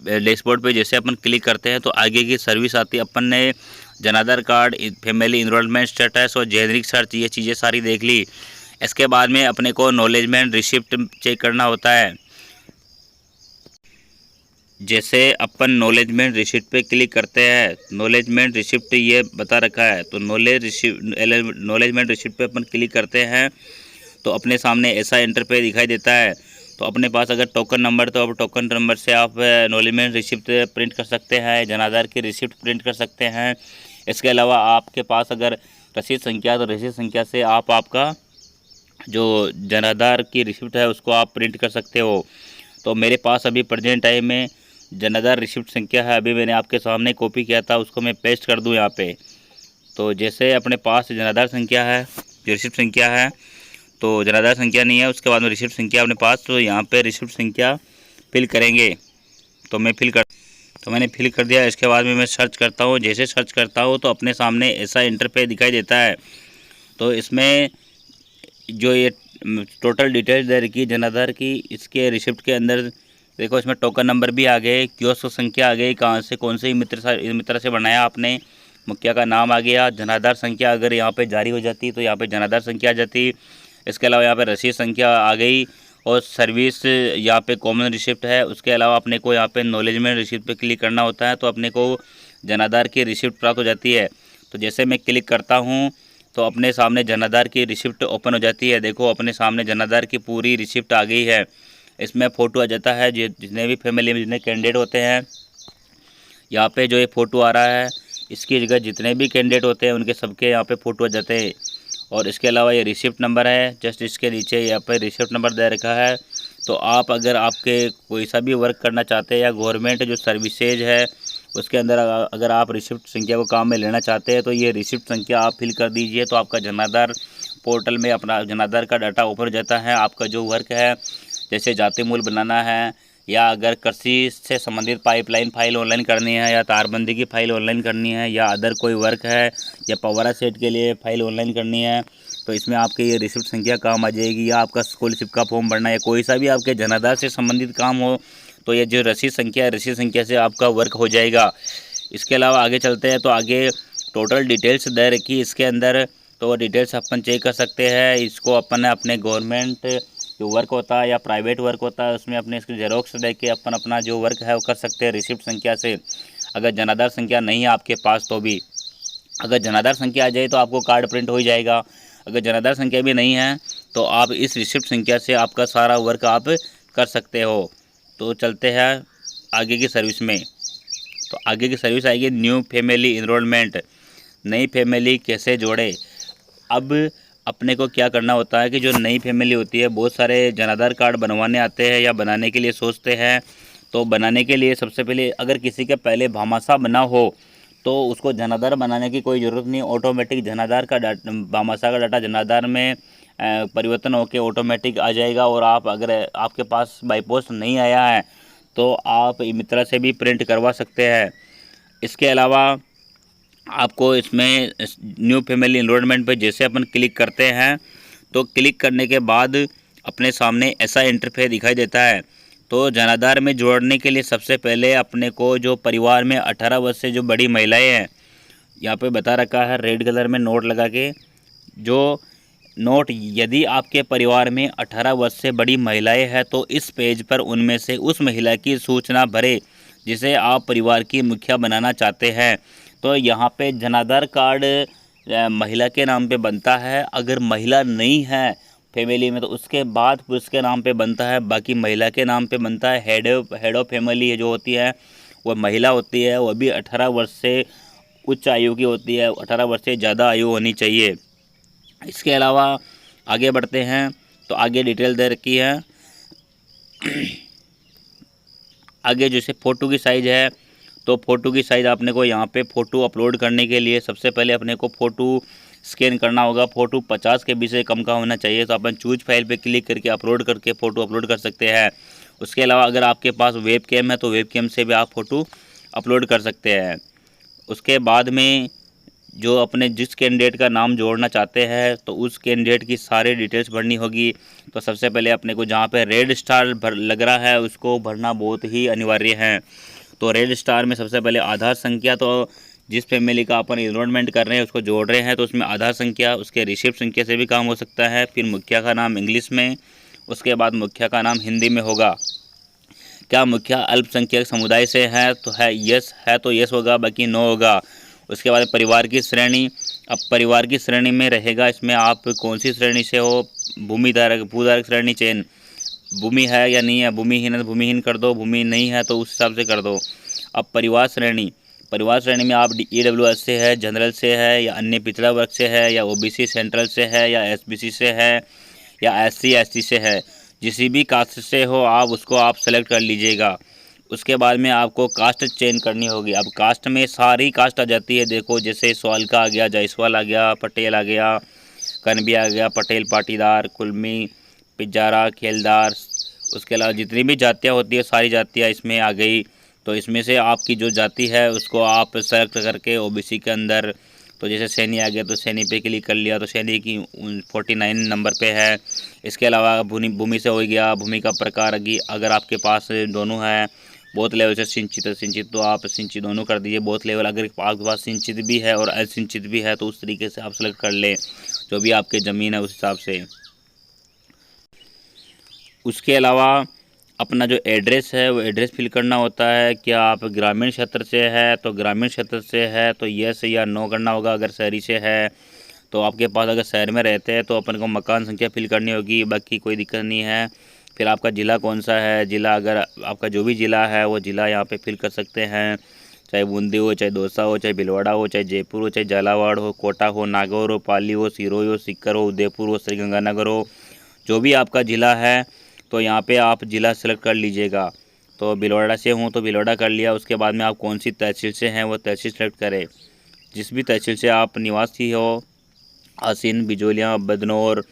डैशबोर्ड पे जैसे अपन क्लिक करते हैं तो आगे की सर्विस आती है। अपन ने जनाधार कार्ड, फैमिली इनरोलमेंट स्टेटस और जेनरिक सर्च ये चीज़ें सारी देख ली। इसके बाद में अपने को नॉलेजमेंट रिसिप्ट चेक करना होता है। जैसे अपन नॉलेजमेंट रिसिप्ट पे क्लिक करते हैं, नॉलेजमेंट रिसिप्ट ये बता रखा है, तो नॉलेजमेंट रिसिप्ट पे अपन क्लिक करते हैं तो अपने सामने ऐसा इंटरफेस दिखाई देता है। तो अपने पास अगर टोकन नंबर तो अब टोकन नंबर से आप नॉलेजमेंट रिसिप्ट प्रिंट कर सकते हैं, जनाधार की रिसिप्ट प्रिंट कर सकते हैं। इसके अलावा आपके पास अगर रसीद संख्या तो रसीद संख्या से आप आपका जो जनाधार की रिसिप्ट है उसको आप प्रिंट कर सकते हो। तो मेरे पास अभी प्रेजेंट टाइम में जनाधार रिसिप्ट संख्या है, अभी मैंने आपके सामने कॉपी किया था, उसको मैं पेस्ट कर दूं यहाँ पे। तो जैसे अपने पास जनाधार संख्या है, रिसिप्ट संख्या है, तो जनाधार संख्या नहीं है, उसके बाद में रिसिप्ट संख्या अपने पास, तो यहाँ पे रिसिप्ट संख्या फिल करेंगे। तो मैंने फिल कर दिया। इसके बाद में मैं सर्च करता हूँ। जैसे सर्च करता हूँ तो अपने सामने ऐसा इंटरफेस दिखाई देता है। तो इसमें जो ये टोटल डिटेल्स दे रखी है जनाधार की, इसके रिसिप्ट के अंदर देखो, इसमें टोकन नंबर भी आ गए, कियोस्क संख्या आ गई, कहाँ से कौन से मित्र से बनाया आपने, मुखिया का नाम आ गया, जनाधार संख्या अगर यहाँ पे जारी हो जाती तो यहाँ पे जनाधार संख्या आ जाती। इसके अलावा यहाँ पे रसीद संख्या आ गई और सर्विस यहाँ पे कॉमन रिसिप्ट है। उसके अलावा अपने को यहाँ पे नॉलेजमेंट रिसिप्ट पे क्लिक करना होता है तो अपने को जनाधार की रिसिप्ट प्राप्त हो जाती है। तो जैसे मैं क्लिक करता हूँ तो अपने सामने जनाधार की रिसिप्ट ओपन हो जाती है। देखो अपने सामने जनाधार की पूरी रिसिप्ट आ गई है। इसमें फ़ोटो आ जाता है, जितने भी फैमिली में जितने कैंडिडेट होते हैं, यहाँ पे जो ये फ़ोटो आ रहा है, इसकी जगह जितने भी कैंडिडेट होते हैं उनके सबके यहाँ पे फ़ोटो आ जाते हैं। और इसके अलावा ये रिसिप्ट नंबर है, जस्ट इसके नीचे यहाँ पे रिसिप्ट नंबर दे रखा है। तो आप अगर आपके कोई सा भी वर्क करना चाहते हैं या गवर्नमेंट जो सर्विसेज है उसके अंदर अगर आप रिसिप्ट संख्या को काम में लेना चाहते हैं तो ये रिसिप्ट संख्या आप फिल कर दीजिए। तो आपका जनाधार पोर्टल में अपना जनाधार का डाटा ओपन हो जाता है। आपका जो वर्क है, जैसे जाति मूल बनाना है, या अगर कृषि से संबंधित पाइपलाइन फाइल ऑनलाइन करनी है, या तारबंदी की फ़ाइल ऑनलाइन करनी है, या अदर कोई वर्क है, या पवारा सेट के लिए फ़ाइल ऑनलाइन करनी है, तो इसमें आपके ये रिसिप्ट संख्या काम आ जाएगी। या आपका स्कॉलरशिप का फॉर्म भरना है, कोई सा भी आपके जनाधार से संबंधित काम हो तो ये जो रसीद संख्या है, रसीद संख्या से आपका वर्क हो जाएगा। इसके अलावा आगे चलते हैं तो आगे टोटल डिटेल्स दे रखी इसके अंदर, तो वो डिटेल्स अपन चेक कर सकते हैं। इसको अपन अपने गवर्नमेंट जो वर्क होता है या प्राइवेट वर्क होता है उसमें अपने इसकी जेरोक्स दे के अपन अपना जो वर्क है वो कर सकते हैं रिसिप्ट संख्या से। अगर जनाधार संख्या नहीं है आपके पास तो भी, अगर जनाधार संख्या आ जाए तो आपको कार्ड प्रिंट हो ही जाएगा। अगर जनाधार संख्या भी नहीं है तो आप इस रिसिप्ट संख्या से आपका सारा वर्क आप कर सकते हो। तो चलते हैं आगे की सर्विस में। तो आगे की सर्विस आएगी न्यू फैमिली इनरोलमेंट, नई फैमिली कैसे जोड़े। अब अपने को क्या करना होता है कि जो नई फैमिली होती है, बहुत सारे जनाधार कार्ड बनवाने आते हैं या बनाने के लिए सोचते हैं। तो बनाने के लिए सबसे पहले अगर किसी के पहले भामाशाह बना हो तो उसको जनाधार बनाने की कोई ज़रूरत नहीं, ऑटोमेटिक जनाधार का भामाशाह का डाटा जनाधार में परिवर्तन होकर ऑटोमेटिक आ जाएगा। और आप अगर आपके पास बाई पोस्ट नहीं आया है तो आप मित्रा से भी प्रिंट करवा सकते हैं। इसके अलावा आपको इसमें न्यू फैमिली एनरोलमेंट पे जैसे अपन क्लिक करते हैं तो क्लिक करने के बाद अपने सामने ऐसा इंटरफेस दिखाई देता है। तो जनाधार में जोड़ने के लिए सबसे पहले अपने को जो परिवार में 18 वर्ष से जो बड़ी महिलाएं हैं, यहाँ पे बता रखा है रेड कलर में नोट लगा के, जो नोट यदि आपके परिवार में 18 वर्ष से बड़ी महिलाएं हैं तो इस पेज पर उनमें से उस महिला की सूचना भरें जिसे आप परिवार की मुखिया बनाना चाहते हैं। तो यहाँ पे जनाधार कार्ड महिला के नाम पे बनता है। अगर महिला नहीं है फैमिली में तो उसके बाद पुरुष के नाम पे बनता है, बाकी महिला के नाम पे बनता है। हेड ऑफ फैमिली जो होती है वो महिला होती है, वो भी 18 वर्ष से उच्च आयु की होती है, 18 वर्ष से ज़्यादा आयु होनी चाहिए। इसके अलावा आगे बढ़ते हैं तो आगे डिटेल दे रखी है। आगे जैसे फ़ोटो की साइज़ है तो फ़ोटो की साइज़ आपने को यहाँ पे फ़ोटो अपलोड करने के लिए सबसे पहले अपने को फ़ोटो स्कैन करना होगा। फ़ोटो 50 KB से कम का होना चाहिए। तो अपन चूज फाइल पे क्लिक करके अपलोड करके फ़ोटो अपलोड कर सकते हैं। उसके अलावा अगर आपके पास वेब कैम है तो वेब कैम से भी आप फ़ोटो अपलोड कर सकते हैं। उसके बाद में जो अपने जिस कैंडिडेट का नाम जोड़ना चाहते हैं तो उस कैंडिडेट की सारी डिटेल्स भरनी होगी। तो सबसे पहले अपने को जहाँ पे रेड स्टार लग रहा है उसको भरना बहुत ही अनिवार्य है। तो रेड स्टार में सबसे पहले आधार संख्या, तो जिस फैमिली का अपन इनरोलमेंट कर रहे हैं उसको जोड़ रहे हैं तो उसमें आधार संख्या, उसके रिसिप्ट संख्या से भी काम हो सकता है। फिर मुखिया का नाम इंग्लिश में, उसके बाद मुखिया का नाम हिंदी में होगा। क्या मुखिया अल्पसंख्यक समुदाय से है तो है यस, है तो यस होगा, बाकी नो होगा। उसके बाद परिवार की श्रेणी, अब परिवार की श्रेणी में रहेगा इसमें आप कौन सी श्रेणी से हो, भूमिधारक भूधारक श्रेणी चयन, भूमि है या नहीं है, भूमिहीन है तो भूमिहीन कर दो, भूमि नहीं है तो उस हिसाब से कर दो। अब परिवार श्रेणी में आप EWS से है, जनरल से है, या अन्य पिछड़ा वर्ग से है, या OBC सेंट्रल से है, या SBC से है, या SC ST से है। जिसी भी कास्ट से हो आप उसको आप सेलेक्ट कर लीजिएगा। उसके बाद में आपको कास्ट चेंज करनी होगी। अब कास्ट में सारी कास्ट आ जाती है, देखो जैसे सवाल का आ गया, जायसवाल आ गया, पटेल आ गया, कनबी आ गया, पटेल, पाटीदार, कुलमी, पिजारा, खेलदार। उसके अलावा जितनी भी जातियाँ होती है सारी जातियाँ इसमें आ गई। तो इसमें से आपकी जो जाति है उसको आप सेलेक्ट करके ओबीसी के अंदर, तो जैसे सैनी आ गया तो सैनी पे क्लिक कर लिया तो सैनी की 49 नंबर पे है। इसके अलावा भूमि भूमि से हो गया, भूमि का प्रकार की अगर आपके पास दोनों है, बोथ लेवल से सिंचित है, सिंचित तो आप सिंचित दोनों कर दीजिए। बोथ लेवल अगर आपके पास सिंचित भी है और असिंचित भी है तो उस तरीके से आप सेलेक्ट कर लें, जो भी आपके ज़मीन है उस हिसाब से। उसके अलावा अपना जो एड्रेस है वो एड्रेस फिल करना होता है। क्या आप ग्रामीण क्षेत्र से है तो ग्रामीण क्षेत्र से है तो येस या नो करना होगा। अगर शहरी से है तो आपके पास, अगर शहर में रहते हैं तो अपन को मकान संख्या फिल करनी होगी, बाकी कोई दिक्कत नहीं है। फिर आपका ज़िला कौन सा है, ज़िला अगर आपका जो भी ज़िला है वो ज़िला यहाँ पे फिल कर सकते हैं, चाहे बूंदी हो, चाहे दौसा हो, चाहे भीलवाड़ा हो, चाहे जयपुर हो, चाहे झालावाड़ हो, कोटा हो, नागौर हो, पाली हो, सिरोही हो, सीकर हो, उदयपुर हो, श्रीगंगानगर हो, जो भी आपका ज़िला है तो यहाँ पे आप ज़िला सेलेक्ट कर लीजिएगा। तो भीलवाड़ा से हूँ तो भीलवाड़ा कर लिया। उसके बाद में आप कौन सी तहसील से हैं वो तहसील सेलेक्ट करें। जिस भी तहसील से आप निवासी हो, आसीन, बिजोलियाँ, बदनौर,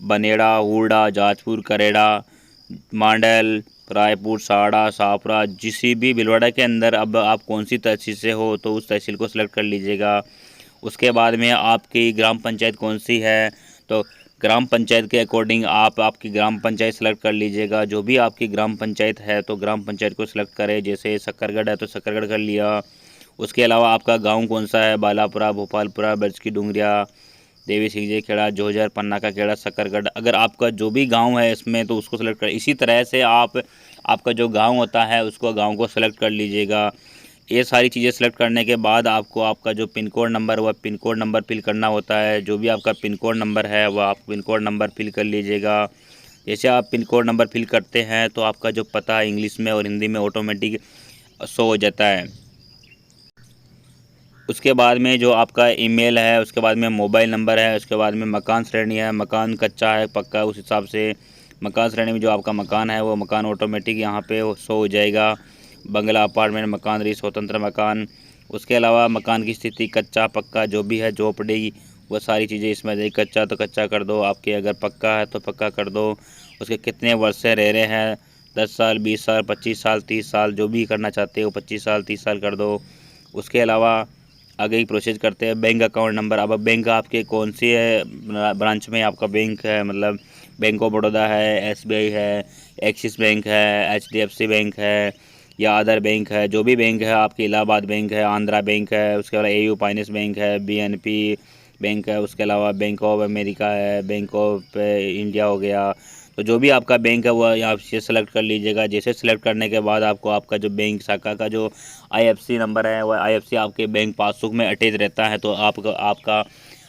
बनेड़ा, हुरडा, जाजपुर, करेड़ा, मांडल, रायपुर, साड़ा, साफरा, जिस भी भीलवाड़ा के अंदर अब आप कौन सी तहसील से हो तो उस तहसील को सेलेक्ट कर लीजिएगा। उसके बाद में आपकी ग्राम पंचायत कौन सी है तो ग्राम पंचायत के अकॉर्डिंग आप आपकी ग्राम पंचायत सेलेक्ट कर लीजिएगा। जो भी आपकी ग्राम पंचायत है तो ग्राम पंचायत को सिलेक्ट करें। जैसे सक्करगढ़ है तो सक्करगढ़ कर लिया। उसके अलावा आपका गांव कौन सा है, बालापुरा, भोपालपुरा, बरच की डूंगरिया, देवी सिंह खेड़ा, जोहर, पन्ना का खेड़ा, सक्करगढ़, अगर आपका जो भी गांव है इसमें तो उसको सेलेक्ट करें। इसी तरह से आप आपका जो गांव होता है उसको गांव को सेलेक्ट कर लीजिएगा। ये सारी चीज़ें सेलेक्ट करने के बाद आपको आपका जो पिन कोड नंबर वह पिन कोड नंबर फिल करना होता है। जो भी आपका पिन कोड नंबर है वह आप पिन कोड नंबर फिल कर लीजिएगा। जैसे आप पिन कोड नंबर फिल करते हैं तो आपका जो पता है इंग्लिश में और हिंदी में ऑटोमेटिक शो हो जाता है। उसके बाद में जो आपका ईमेल है, उसके बाद में मोबाइल नंबर है, उसके बाद में मकान श्रेणी है, मकान कच्चा है पक्का, उस हिसाब से मकान श्रेणी में जो आपका मकान है वो मकान ऑटोमेटिक यहाँ पे शो हो जाएगा। बंगला, अपार्टमेंट, मकान, री, स्वतंत्र मकान। उसके अलावा मकान की स्थिति कच्चा पक्का जो भी है, झोपड़ी, वो सारी चीज़ें इसमें जाएगी। कच्चा तो कच्चा कर दो, आपके अगर पक्का है तो पक्का कर दो। उसके कितने वर्ष से रह रहे हैं, 10 साल, 20 साल, 25 साल, 30 साल, जो भी करना चाहते हो 25 साल, 30 साल कर दो। उसके अलावा आगे ही प्रोसेस करते हैं बैंक अकाउंट नंबर। अब बैंक आपके कौन सी है ब्रांच में आपका बैंक है, मतलब बैंक ऑफ बड़ौदा है, एसबीआई है, एक्सिस बैंक है, एचडीएफसी बैंक है या अदर बैंक है, जो भी बैंक है आपकी, इलाहाबाद बैंक है, आंध्रा बैंक है, उसके अलावा एयू फाइनेंस बैंक है, बीएनपी बैंक है, उसके अलावा बैंक ऑफ अमेरिका है, बैंक ऑफ इंडिया हो गया। तो जो भी आपका बैंक है वो आप से सेलेक्ट कर लीजिएगा। जैसे सेलेक्ट करने के बाद आपको आपका जो बैंक शाखा का जो आईएफएससी नंबर है वह आईएफएससी आपके बैंक पासबुक में अटैच रहता है, तो आपका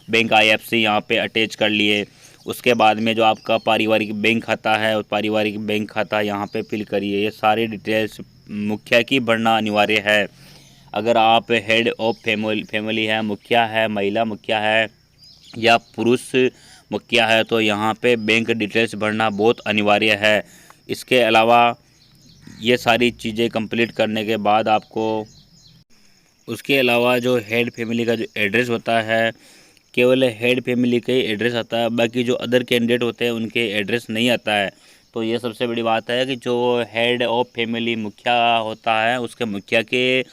बैंक आईएफएससी यहाँ पे अटैच कर लिए। उसके बाद में जो आपका पारिवारिक बैंक खाता है उस पारिवारिक बैंक खाता यहाँ पे फिल करिए। ये सारी डिटेल्स मुखिया की भरना अनिवार्य है। अगर आप हेड ऑफ फैमिली है, मुखिया है, महिला मुखिया है या पुरुष मुखिया है तो यहाँ पे बैंक डिटेल्स भरना बहुत अनिवार्य है। इसके अलावा ये सारी चीज़ें कंप्लीट करने के बाद आपको उसके अलावा जो हेड फैमिली का जो एड्रेस होता है केवल हेड फैमिली का ही एड्रेस आता है, बाकी जो अदर कैंडिडेट होते हैं उनके एड्रेस नहीं आता है। तो ये सबसे बड़ी बात है कि जो हेड ऑफ फैमिली मुखिया होता है उसके मुखिया के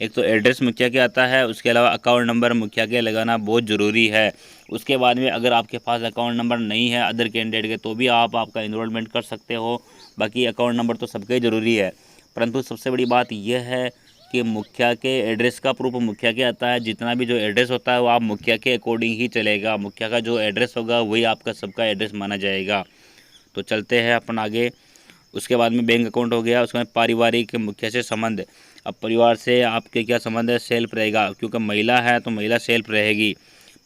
एक तो एड्रेस मुखिया के आता है, उसके अलावा अकाउंट नंबर मुखिया के लगाना बहुत ज़रूरी है। उसके बाद में अगर आपके पास अकाउंट नंबर नहीं है अदर कैंडिडेट के तो भी आप आपका इनरोलमेंट कर सकते हो। बाकी अकाउंट नंबर तो सबके ज़रूरी है, परंतु सबसे बड़ी बात यह है कि मुखिया के एड्रेस का प्रूफ मुखिया के आता है। जितना भी जो एड्रेस होता है वो आप मुखिया के अकॉर्डिंग ही चलेगा। मुखिया का जो एड्रेस होगा वही आपका सबका एड्रेस माना जाएगा। तो चलते हैं अपन आगे। उसके बाद में बैंक अकाउंट हो गया। उसके बाद पारिवारिक मुखिया से संबंध। अब परिवार से आपके क्या संबंध है, सेल्फ रहेगा, क्योंकि महिला है तो महिला सेल्फ रहेगी।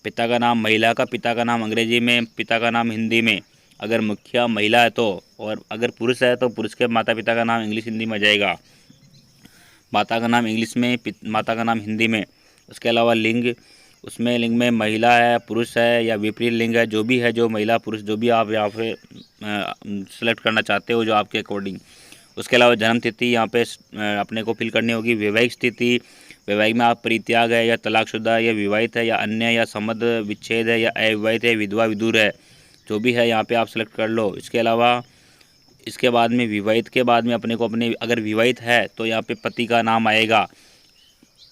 पिता का नाम, महिला का पिता का नाम अंग्रेजी में, पिता का नाम हिंदी में, अगर मुखिया महिला है तो, और अगर पुरुष है तो पुरुष के माता पिता का नाम इंग्लिश हिंदी में आ जाएगा। माता का नाम इंग्लिश में, माता का नाम हिंदी में। उसके अलावा लिंग, उसमें लिंग में महिला है, पुरुष है या विपरीत लिंग है, जो भी है, जो महिला पुरुष जो भी आप यहाँ पे सेलेक्ट करना चाहते हो जो आपके अकॉर्डिंग। उसके अलावा जन्म तिथि यहाँ पे अपने को फिल करनी होगी। वैवाहिक स्थिति, वैवाहिक में आप परित्याग है या तलाकशुदा या विवाहित है या अन्य या संबंध विच्छेद है या अविवाहित है, विधवा विधुर है, जो भी है यहाँ पे आप सेलेक्ट कर लो। इसके अलावा इसके बाद में विवाहित के बाद में अपने को अपने अगर विवाहित है तो यहाँ पे पति का नाम आएगा,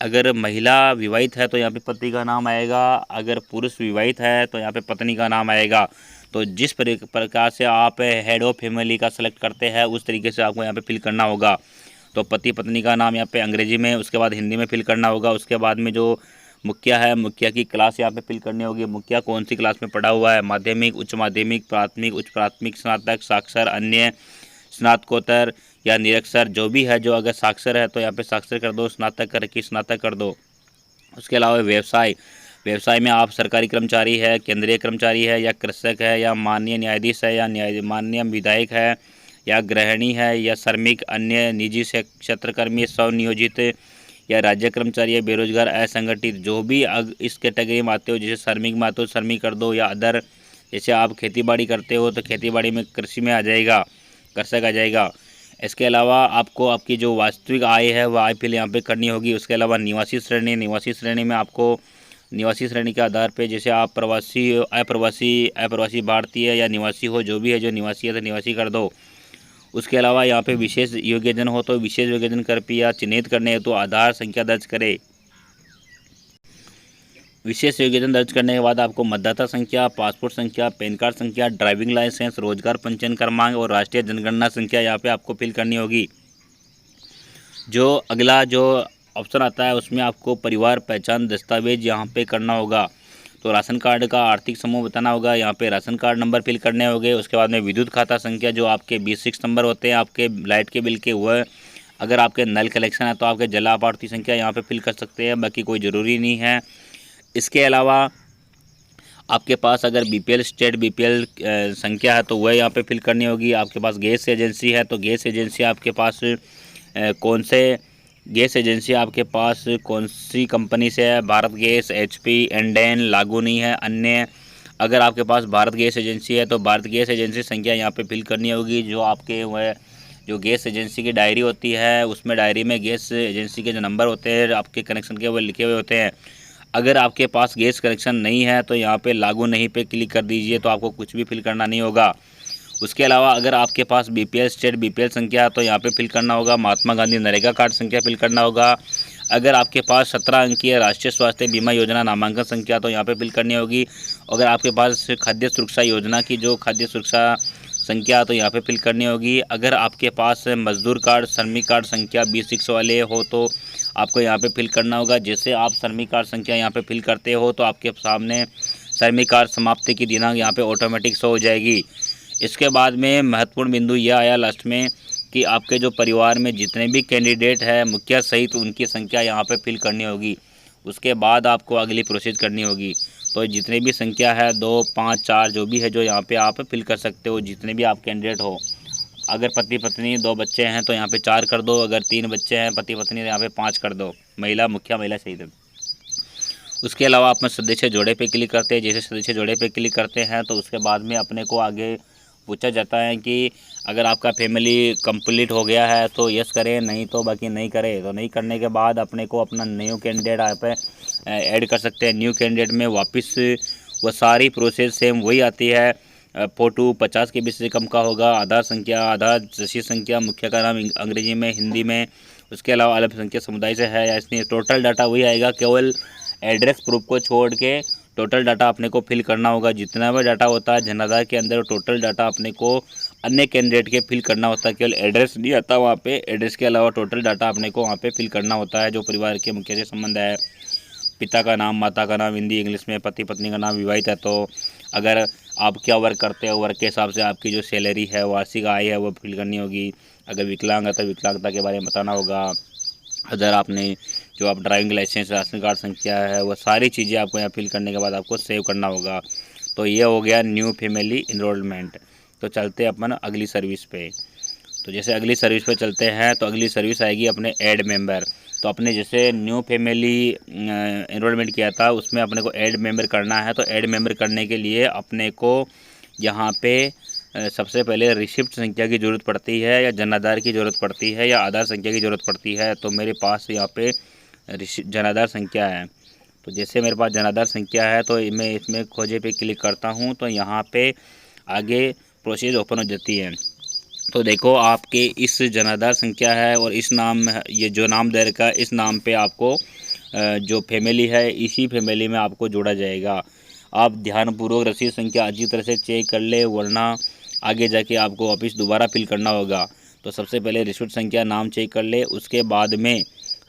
अगर महिला विवाहित है तो यहाँ पे पति का नाम आएगा, अगर पुरुष विवाहित है तो यहाँ पे पत्नी का नाम आएगा। तो जिस प्रकार से आप हेड ऑफ फैमिली का सेलेक्ट करते हैं उस तरीके से आपको यहाँ पे फिल करना होगा। तो पति पत्नी का नाम यहाँ पे अंग्रेजी में, उसके बाद हिंदी में फिल करना होगा। उसके बाद में जो मुखिया है, मुखिया की क्लास यहाँ पे फिल करनी होगी। मुखिया कौन सी क्लास में पढ़ा हुआ है, माध्यमिक, उच्च माध्यमिक, प्राथमिक, उच्च प्राथमिक, स्नातक, साक्षर, अन्य, स्नातकोत्तर या निरक्षर, जो भी है। जो अगर साक्षर है तो यहाँ पे साक्षर कर दो, स्नातक करके स्नातक कर दो। उसके अलावा व्यवसाय, व्यवसाय में आप सरकारी कर्मचारी है, केंद्रीय कर्मचारी है या कृषक है या माननीय न्यायाधीश है या माननीय विधायक है या गृहिणी है या श्रमिक, अन्य, निजी क्षेत्रकर्मी, स्वनियोजित या राज्य कर्मचारी या बेरोजगार, असंगठित, जो भी इस कैटेगरी में आते हो, जैसे श्रमिक में आते हो श्रमिक कर दो, या अदर जैसे आप खेतीबाड़ी करते हो तो खेतीबाड़ी में कृषि में आ जाएगा, कृषक आ जाएगा। इसके अलावा आपको आपकी जो वास्तविक आय है वह आय फिल यहाँ पे करनी होगी। उसके अलावा निवासी श्रेणी, निवासी श्रेणी में आपको निवासी श्रेणी के आधार पे जैसे आप प्रवासी, अप्रवासी भारतीय या निवासी हो, जो भी है, जो निवासी है तो निवासी कर दो। उसके अलावा यहाँ पे विशेष योग्यजन हो तो विशेष योग्यजन कृपया चिन्हित करने हेतु आधार संख्या दर्ज करें। विशेष योग्यता दर्ज करने के बाद आपको मतदाता संख्या, पासपोर्ट संख्या, पैन कार्ड संख्या, ड्राइविंग लाइसेंस, रोजगार पंजीयन क्रमांक और राष्ट्रीय जनगणना संख्या यहाँ पे आपको फिल करनी होगी। जो अगला जो ऑप्शन आता है उसमें आपको परिवार पहचान दस्तावेज यहाँ पे करना होगा। तो राशन कार्ड का आर्थिक समूह बताना होगा, यहाँ पे राशन कार्ड नंबर फिल करने होंगे। उसके बाद में विद्युत खाता संख्या, जो आपके 26 नंबर होते हैं आपके लाइट के बिल के, वह अगर आपके नल कलेक्शन है तो आपके जल आपूर्ति संख्या यहाँ पे फिल कर सकते हैं, बाकी कोई ज़रूरी नहीं है। इसके अलावा आपके पास अगर बीपीएल स्टेट बीपीएल संख्या है तो वह यहाँ पे फिल करनी होगी। आपके पास गैस एजेंसी है तो गैस एजेंसी आपके पास कौन से गैस एजेंसी आपके पास कौन सी कंपनी से है, भारत गैस, एचपी, इंडेन, लागू नहीं है, अन्य। अगर आपके पास भारत गैस एजेंसी है तो भारत गैस एजेंसी संख्या यहाँ पे फिल करनी होगी। जो आपके वह जो गैस एजेंसी की डायरी होती है उसमें डायरी में गैस एजेंसी के जो नंबर होते हैं आपके कनेक्शन के वो लिखे हुए होते हैं। अगर आपके पास गैस कनेक्शन नहीं है तो यहाँ पे लागू नहीं पे क्लिक कर दीजिए, तो आपको कुछ भी फिल करना नहीं होगा। उसके अलावा अगर आपके पास बीपीएल स्टेट बीपीएल संख्या है तो यहाँ पे फिल करना होगा। महात्मा गांधी नरेगा कार्ड संख्या फिल करना होगा। अगर आपके पास 17 अंकीय राष्ट्रीय स्वास्थ्य बीमा योजना नामांकन संख्या तो यहाँ पे फिल करनी होगी। अगर आपके पास खाद्य सुरक्षा योजना की जो खाद्य सुरक्षा संख्या तो यहाँ पे फिल करनी होगी। अगर आपके पास मजदूर कार्ड श्रमिक कार्ड संख्या 20 वाले हो तो आपको यहाँ पे फिल करना होगा। जैसे आप श्रमिक कार्ड संख्या यहाँ पे फिल करते हो तो आपके सामने श्रमिक कार्ड समाप्ति की दिनांक यहाँ पे ऑटोमेटिक शो हो जाएगी। इसके बाद में महत्वपूर्ण बिंदु यह आया लास्ट में कि आपके जो परिवार में जितने भी कैंडिडेट है मुखिया सहित उनकी संख्या यहाँ पे फिल करनी होगी। उसके बाद आपको अगली प्रोसेस करनी होगी। तो जितने भी संख्या है 2, 5, 4 जो भी है जो यहाँ पे आप फिल कर सकते हो, जितने भी आप कैंडिडेट हो। अगर पति पत्नी 2 बच्चे हैं तो यहाँ पे 4 कर दो, अगर 3 बच्चे हैं पति पत्नी तो यहाँ पे 5 कर दो, महिला मुखिया महिला सहित। उसके अलावा अपने सदस्य जोड़े पे क्लिक करते हैं। जैसे सदस्य जोड़े पे क्लिक करते हैं तो उसके बाद में अपने को आगे पूछा जाता है कि अगर आपका फैमिली कंप्लीट हो गया है तो यस करें, नहीं तो बाकी नहीं करें। तो नहीं करने के बाद अपने को अपना न्यू कैंडिडेट यहाँ पे ऐड कर सकते हैं। न्यू कैंडिडेट में वापस वो सारी प्रोसेस सेम वही आती है। फोटो 50 के 20 से कम का होगा, आधार संख्या, आधार रसीद संख्या, मुखिया का नाम अंग्रेजी में, हिंदी में। उसके अलावा अल्पसंख्यक समुदाय से है या इसमें टोटल डाटा वही आएगा, केवल एड्रेस प्रूफ को छोड़ के टोटल डाटा अपने को फिल करना होगा। जितना भी डाटा होता है जन आधार के अंदर टोटल डाटा अपने को अन्य कैंडिडेट के फिल करना होता है। केवल एड्रेस नहीं आता वहाँ पे, एड्रेस के अलावा टोटल डाटा अपने को वहाँ पे फिल करना होता है। जो परिवार के मुखिया से संबंध है, पिता का नाम, माता का नाम हिंदी इंग्लिश में, पति पत्नी का नाम, विवाहित है तो अगर आप क्या वर्क करते हो वर्क के हिसाब से आपकी जो सैलरी है वार्षिक आय है वो फिल करनी होगी। अगर विकलांग है तो विकलांगता के बारे में बताना होगा। अगर आपने जो आप ड्राइविंग लाइसेंस, राशन कार्ड संख्या है, वो सारी चीज़ें आपको यहाँ फिल करने के बाद आपको सेव करना होगा। तो ये हो गया न्यू फैमिली इनरोलमेंट। तो चलते अपन अगली सर्विस पे। तो जैसे अगली सर्विस पे चलते हैं तो अगली सर्विस आएगी अपने ऐड मेंबर। तो अपने जैसे न्यू फैमिली इनरोलमेंट किया था उसमें अपने को ऐड मेंबर करना है। तो ऐड मेंबर करने के लिए अपने को यहाँ पे सबसे पहले रिसिप्ट संख्या की ज़रूरत पड़ती है या जन आधार की ज़रूरत पड़ती है या आधार संख्या की ज़रूरत पड़ती है। तो मेरे पास यहाँ पे जनाधार संख्या है। तो जैसे मेरे पास जनाधार संख्या है तो मैं इसमें खोजे पे क्लिक करता हूँ तो यहाँ पे आगे प्रोसेस ओपन हो जाती है। तो देखो आपके इस जनाधार संख्या है और इस नाम, ये जो नाम दे रखा है इस नाम पे आपको जो फैमिली है इसी फैमिली में आपको जोड़ा जाएगा। आप ध्यानपूर्वक रसीद संख्या अच्छी तरह से चेक कर ले, वरना आगे जाके आपको वापस दोबारा फिल करना होगा। तो सबसे पहले रिसीट संख्या नाम चेक कर ले, उसके बाद में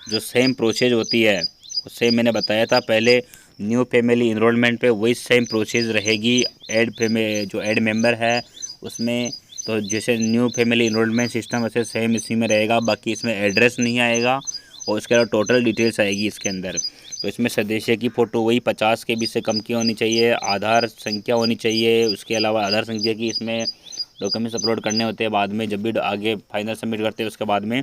जो सेम प्रोसेस होती है सेम मैंने बताया था पहले न्यू फैमिली इनरोलमेंट पे वही सेम प्रोसेस रहेगी। जो ऐड मेंबर है उसमें तो जैसे न्यू फैमिली इनरोलमेंट सिस्टम वैसे सेम इसी में रहेगा, बाकी इसमें एड्रेस नहीं आएगा और उसके अलावा टोटल डिटेल्स आएगी इसके अंदर। तो इसमें सदस्य की फ़ोटो वही 50 के बीच से कम की होनी चाहिए, आधार संख्या होनी चाहिए, उसके अलावा आधार संख्या की इसमें डॉक्यूमेंट्स अपलोड करने होते हैं बाद में, जब भी आगे फाइनल सबमिट करते हैं उसके बाद में।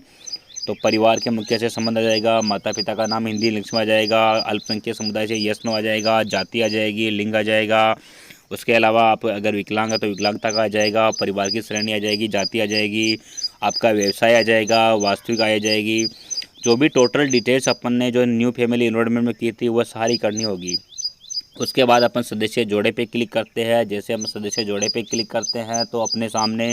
तो परिवार के मुखिया से संबंध आ जाएगा, माता पिता का नाम हिंदी इंग्लिश में आ जाएगा, अल्पसंख्यक समुदाय से यस नो आ जाएगा, जाति आ जाएगी, लिंग आ जाएगा। उसके अलावा आप अगर विकलांग है तो विकलांगता का आ जाएगा, परिवार की श्रेणी आ जाएगी, जाति आ जाएगी, आपका व्यवसाय आ जाएगा, वास्तविक आय आ जाएगी। जो भी टोटल डिटेल्स अपन ने जो न्यू फैमिली इनरोलमेंट में की थी वह सारी करनी होगी। उसके बाद अपन सदस्य जोड़े पे क्लिक करते हैं। जैसे हम सदस्य जोड़े पे क्लिक करते हैं तो अपने सामने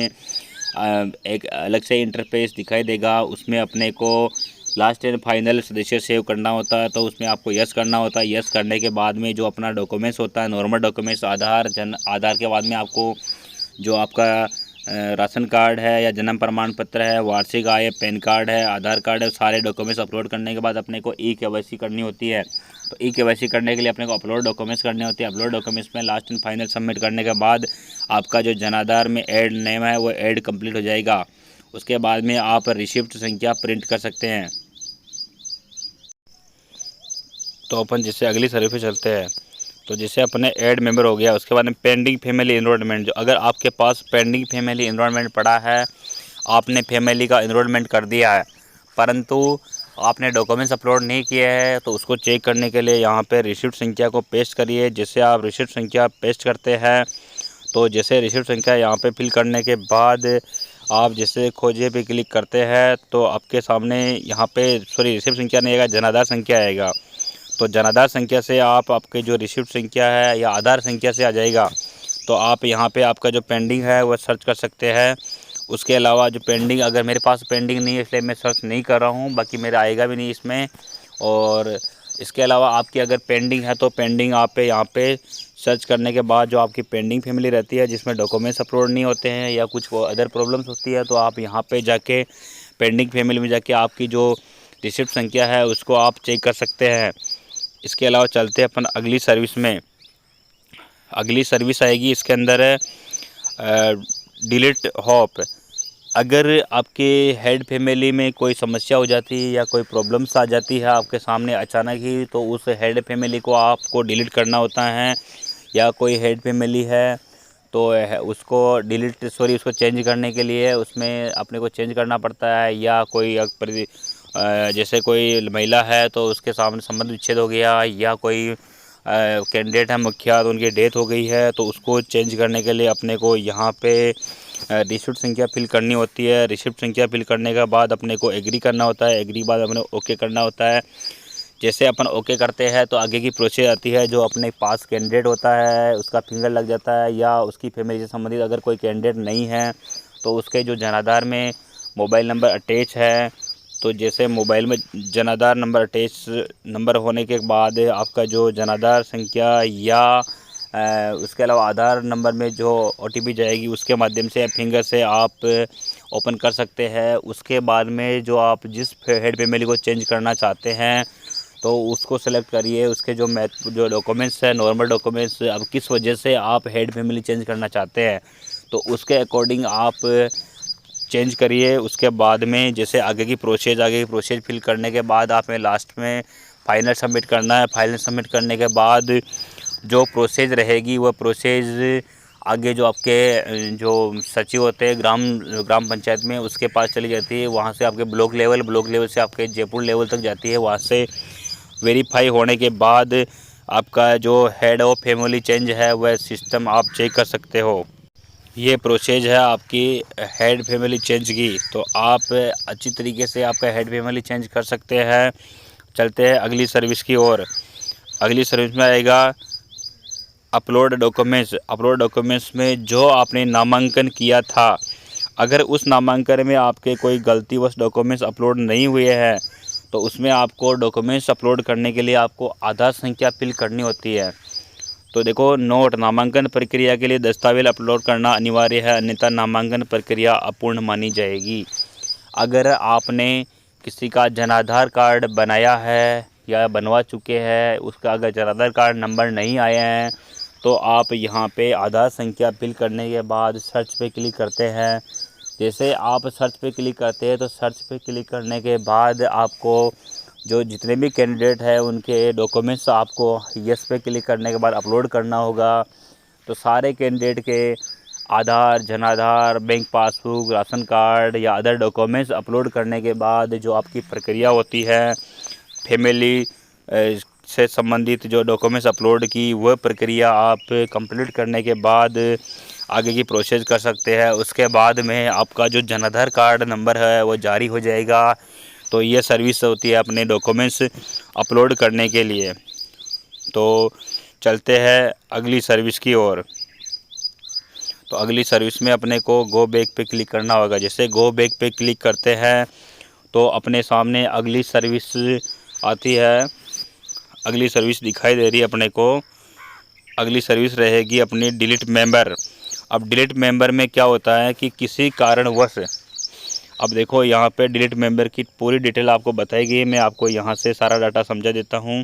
एक अलग से इंटरफेस दिखाई देगा। उसमें अपने को लास्ट एंड फाइनल सदस्य सेव करना होता है, तो उसमें आपको यस करना होता है। यस करने के बाद में जो अपना डॉक्यूमेंट्स होता है, नॉर्मल डॉक्यूमेंट्स, आधार के बाद में आपको जो आपका राशन कार्ड है या जन्म प्रमाण पत्र है, वार्षिक आय, पैन कार्ड है, आधार कार्ड है, सारे डॉक्यूमेंट्स अपलोड करने के बाद अपने को ई-केवाईसी करनी होती है। तो ई-केवाईसी करने के लिए अपने को अपलोड डॉक्यूमेंट्स करने होते हैं। अपलोड डॉक्यूमेंट्स में लास्ट एंड फाइनल सबमिट करने के बाद आपका जो जनाधार में ऐड नेम है वो ऐड कंप्लीट हो जाएगा। उसके बाद में आप रिसिप्ट संख्या प्रिंट कर सकते हैं। तो अपन जैसे अगली सर्विस पे चलते हैं। तो जैसे अपने ऐड मेंबर हो गया, उसके बाद में पेंडिंग फैमिली इनरोलमेंट, जो अगर आपके पास पेंडिंग फैमिली इनरोलमेंट पड़ा है, आपने फैमिली का इनरोलमेंट कर दिया है परंतु आपने डॉक्यूमेंट्स अपलोड नहीं किए हैं, तो उसको चेक करने के लिए यहाँ पे रिसिप्ट संख्या को पेस्ट करिए। जैसे आप रिसिप्ट संख्या पेस्ट करते हैं तो जैसे रिसिप्ट संख्या यहाँ पे फिल करने के बाद आप जैसे खोजे पे क्लिक करते हैं तो आपके सामने यहाँ पे रिसिप्ट संख्या नहीं आएगा, जनाधार संख्या आएगा। तो जनाधार संख्या से आप आपके जो रिसिप्ट संख्या है या आधार संख्या से आ जाएगा। तो आप यहाँ पे आपका जो पेंडिंग है वह सर्च कर सकते हैं। उसके अलावा जो पेंडिंग, अगर मेरे पास पेंडिंग नहीं है इसलिए मैं सर्च नहीं कर रहा हूँ, बाकी मेरा आएगा भी नहीं इसमें। और इसके अलावा आपकी अगर पेंडिंग है तो पेंडिंग आप यहाँ पे सर्च करने के बाद जो आपकी पेंडिंग फैमिली रहती है जिसमें डॉक्यूमेंट्स अपलोड नहीं होते हैं या कुछ अदर प्रॉब्लम्स होती है, तो आप यहाँ पे जाके पेंडिंग फैमिली में जाके आपकी जो रिसिप्ट संख्या है उसको आप चेक कर सकते हैं। इसके अलावा चलते हैं अपन अगली सर्विस में। अगली सर्विस आएगी इसके अंदर है डिलीट होप। अगर आपके हेड फैमिली में कोई समस्या हो जाती है या कोई प्रॉब्लम्स आ जाती है आपके सामने अचानक ही, तो उस हेड फैमिली को आपको डिलीट करना होता है। या कोई हेड फैमिली है तो उसको चेंज करने के लिए उसमें अपने को चेंज करना पड़ता है। या कोई जैसे कोई महिला है तो उसके सामने संबंध विच्छेद हो गया, या कोई कैंडिडेट है मुखिया तो उनकी डेथ हो गई है, तो उसको चेंज करने के लिए अपने को यहाँ पे रिसिप्ट संख्या फिल करनी होती है। रिसिप्ट संख्या फिल करने के बाद अपने को एग्री करना होता है। एग्री बाद अपने ओके करना होता है। जैसे अपन ओके करते हैं तो आगे की प्रोसेस आती है। जो अपने पास कैंडिडेट होता है उसका फिंगर लग जाता है, या उसकी फैमिली से संबंधित अगर कोई कैंडिडेट नहीं है तो उसके जो जनाधार में मोबाइल नंबर अटैच है, तो जैसे मोबाइल में जनाधार नंबर अटैच नंबर होने के बाद आपका जो जनाधार संख्या या उसके अलावा आधार नंबर में जो OTP जाएगी उसके माध्यम से फिंगर से आप ओपन कर सकते हैं। उसके बाद में जो आप जिस हेड फैमिली को चेंज करना चाहते हैं तो उसको सेलेक्ट करिए। उसके जो डॉक्यूमेंट्स है, नॉर्मल डॉक्यूमेंट्स, अब किस वजह से आप हेड फैमिली चेंज करना चाहते हैं तो उसके अकॉर्डिंग आप चेंज करिए। उसके बाद में जैसे आगे की प्रोसेस फिल करने के बाद आपने लास्ट में फाइनल सबमिट करना है। फाइनल सबमिट करने के बाद जो प्रोसेस रहेगी वह प्रोसेस आगे जो आपके जो सचिव होते हैं ग्राम पंचायत में उसके पास चली जाती है। वहाँ से आपके ब्लॉक लेवल से आपके जयपुर लेवल तक जाती है। वहाँ से वेरीफाई होने के बाद आपका जो हेड ऑफ फैमिली चेंज है वह सिस्टम आप चेक कर सकते हो। ये प्रोसेस है आपकी हेड फैमिली चेंज की। तो आप अच्छी तरीके से आपका हेड फैमिली चेंज कर सकते हैं। चलते हैं अगली सर्विस की ओर। अगली सर्विस में आएगा अपलोड डॉक्यूमेंट्स। अपलोड डॉक्यूमेंट्स में जो आपने नामांकन किया था, अगर उस नामांकन में आपके कोई गलतीवश डॉक्यूमेंट्स अपलोड नहीं हुए हैं तो उसमें आपको डॉक्यूमेंट्स अपलोड करने के लिए आपको आधार संख्या फिल करनी होती है। तो देखो, नोट: नामांकन प्रक्रिया के लिए दस्तावेज अपलोड करना अनिवार्य है, अन्यथा नामांकन प्रक्रिया अपूर्ण मानी जाएगी। अगर आपने किसी का जनाधार कार्ड बनाया है या बनवा चुके हैं, उसका अगर जनाधार कार्ड नंबर नहीं आए हैं तो आप यहाँ पे आधार संख्या फिल करने के बाद सर्च पे क्लिक करते हैं। जैसे आप सर्च पे क्लिक करते हैं तो सर्च पे क्लिक करने के बाद आपको जो जितने भी कैंडिडेट हैं उनके डॉक्यूमेंट्स आपको यस पे क्लिक करने के बाद अपलोड करना होगा। तो सारे कैंडिडेट के आधार, जनाधार, बैंक पासबुक, राशन कार्ड या अदर डॉक्यूमेंट्स अपलोड करने के बाद जो आपकी प्रक्रिया होती है फैमिली से संबंधित जो डॉक्यूमेंट्स अपलोड की, वह प्रक्रिया आप कंप्लीट करने के बाद आगे की प्रोसेस कर सकते हैं। उसके बाद में आपका जो जनाधार कार्ड नंबर है वो जारी हो जाएगा। तो ये सर्विस होती है अपने डॉक्यूमेंट्स अपलोड करने के लिए। तो चलते हैं अगली सर्विस की ओर। तो अगली सर्विस में अपने को गो बैक पे क्लिक करना होगा। जैसे गो बैक पे क्लिक करते हैं तो अपने सामने अगली सर्विस आती है। अगली सर्विस दिखाई दे रही है अपने को। अगली सर्विस रहेगी अपनी डिलीट मेंबर। अब डिलीट मेंबर में क्या होता है कि किसी कारणवश, अब देखो यहाँ पे डिलीट मेंबर की पूरी डिटेल आपको बताई गई है। मैं आपको यहाँ से सारा डाटा समझा देता हूँ।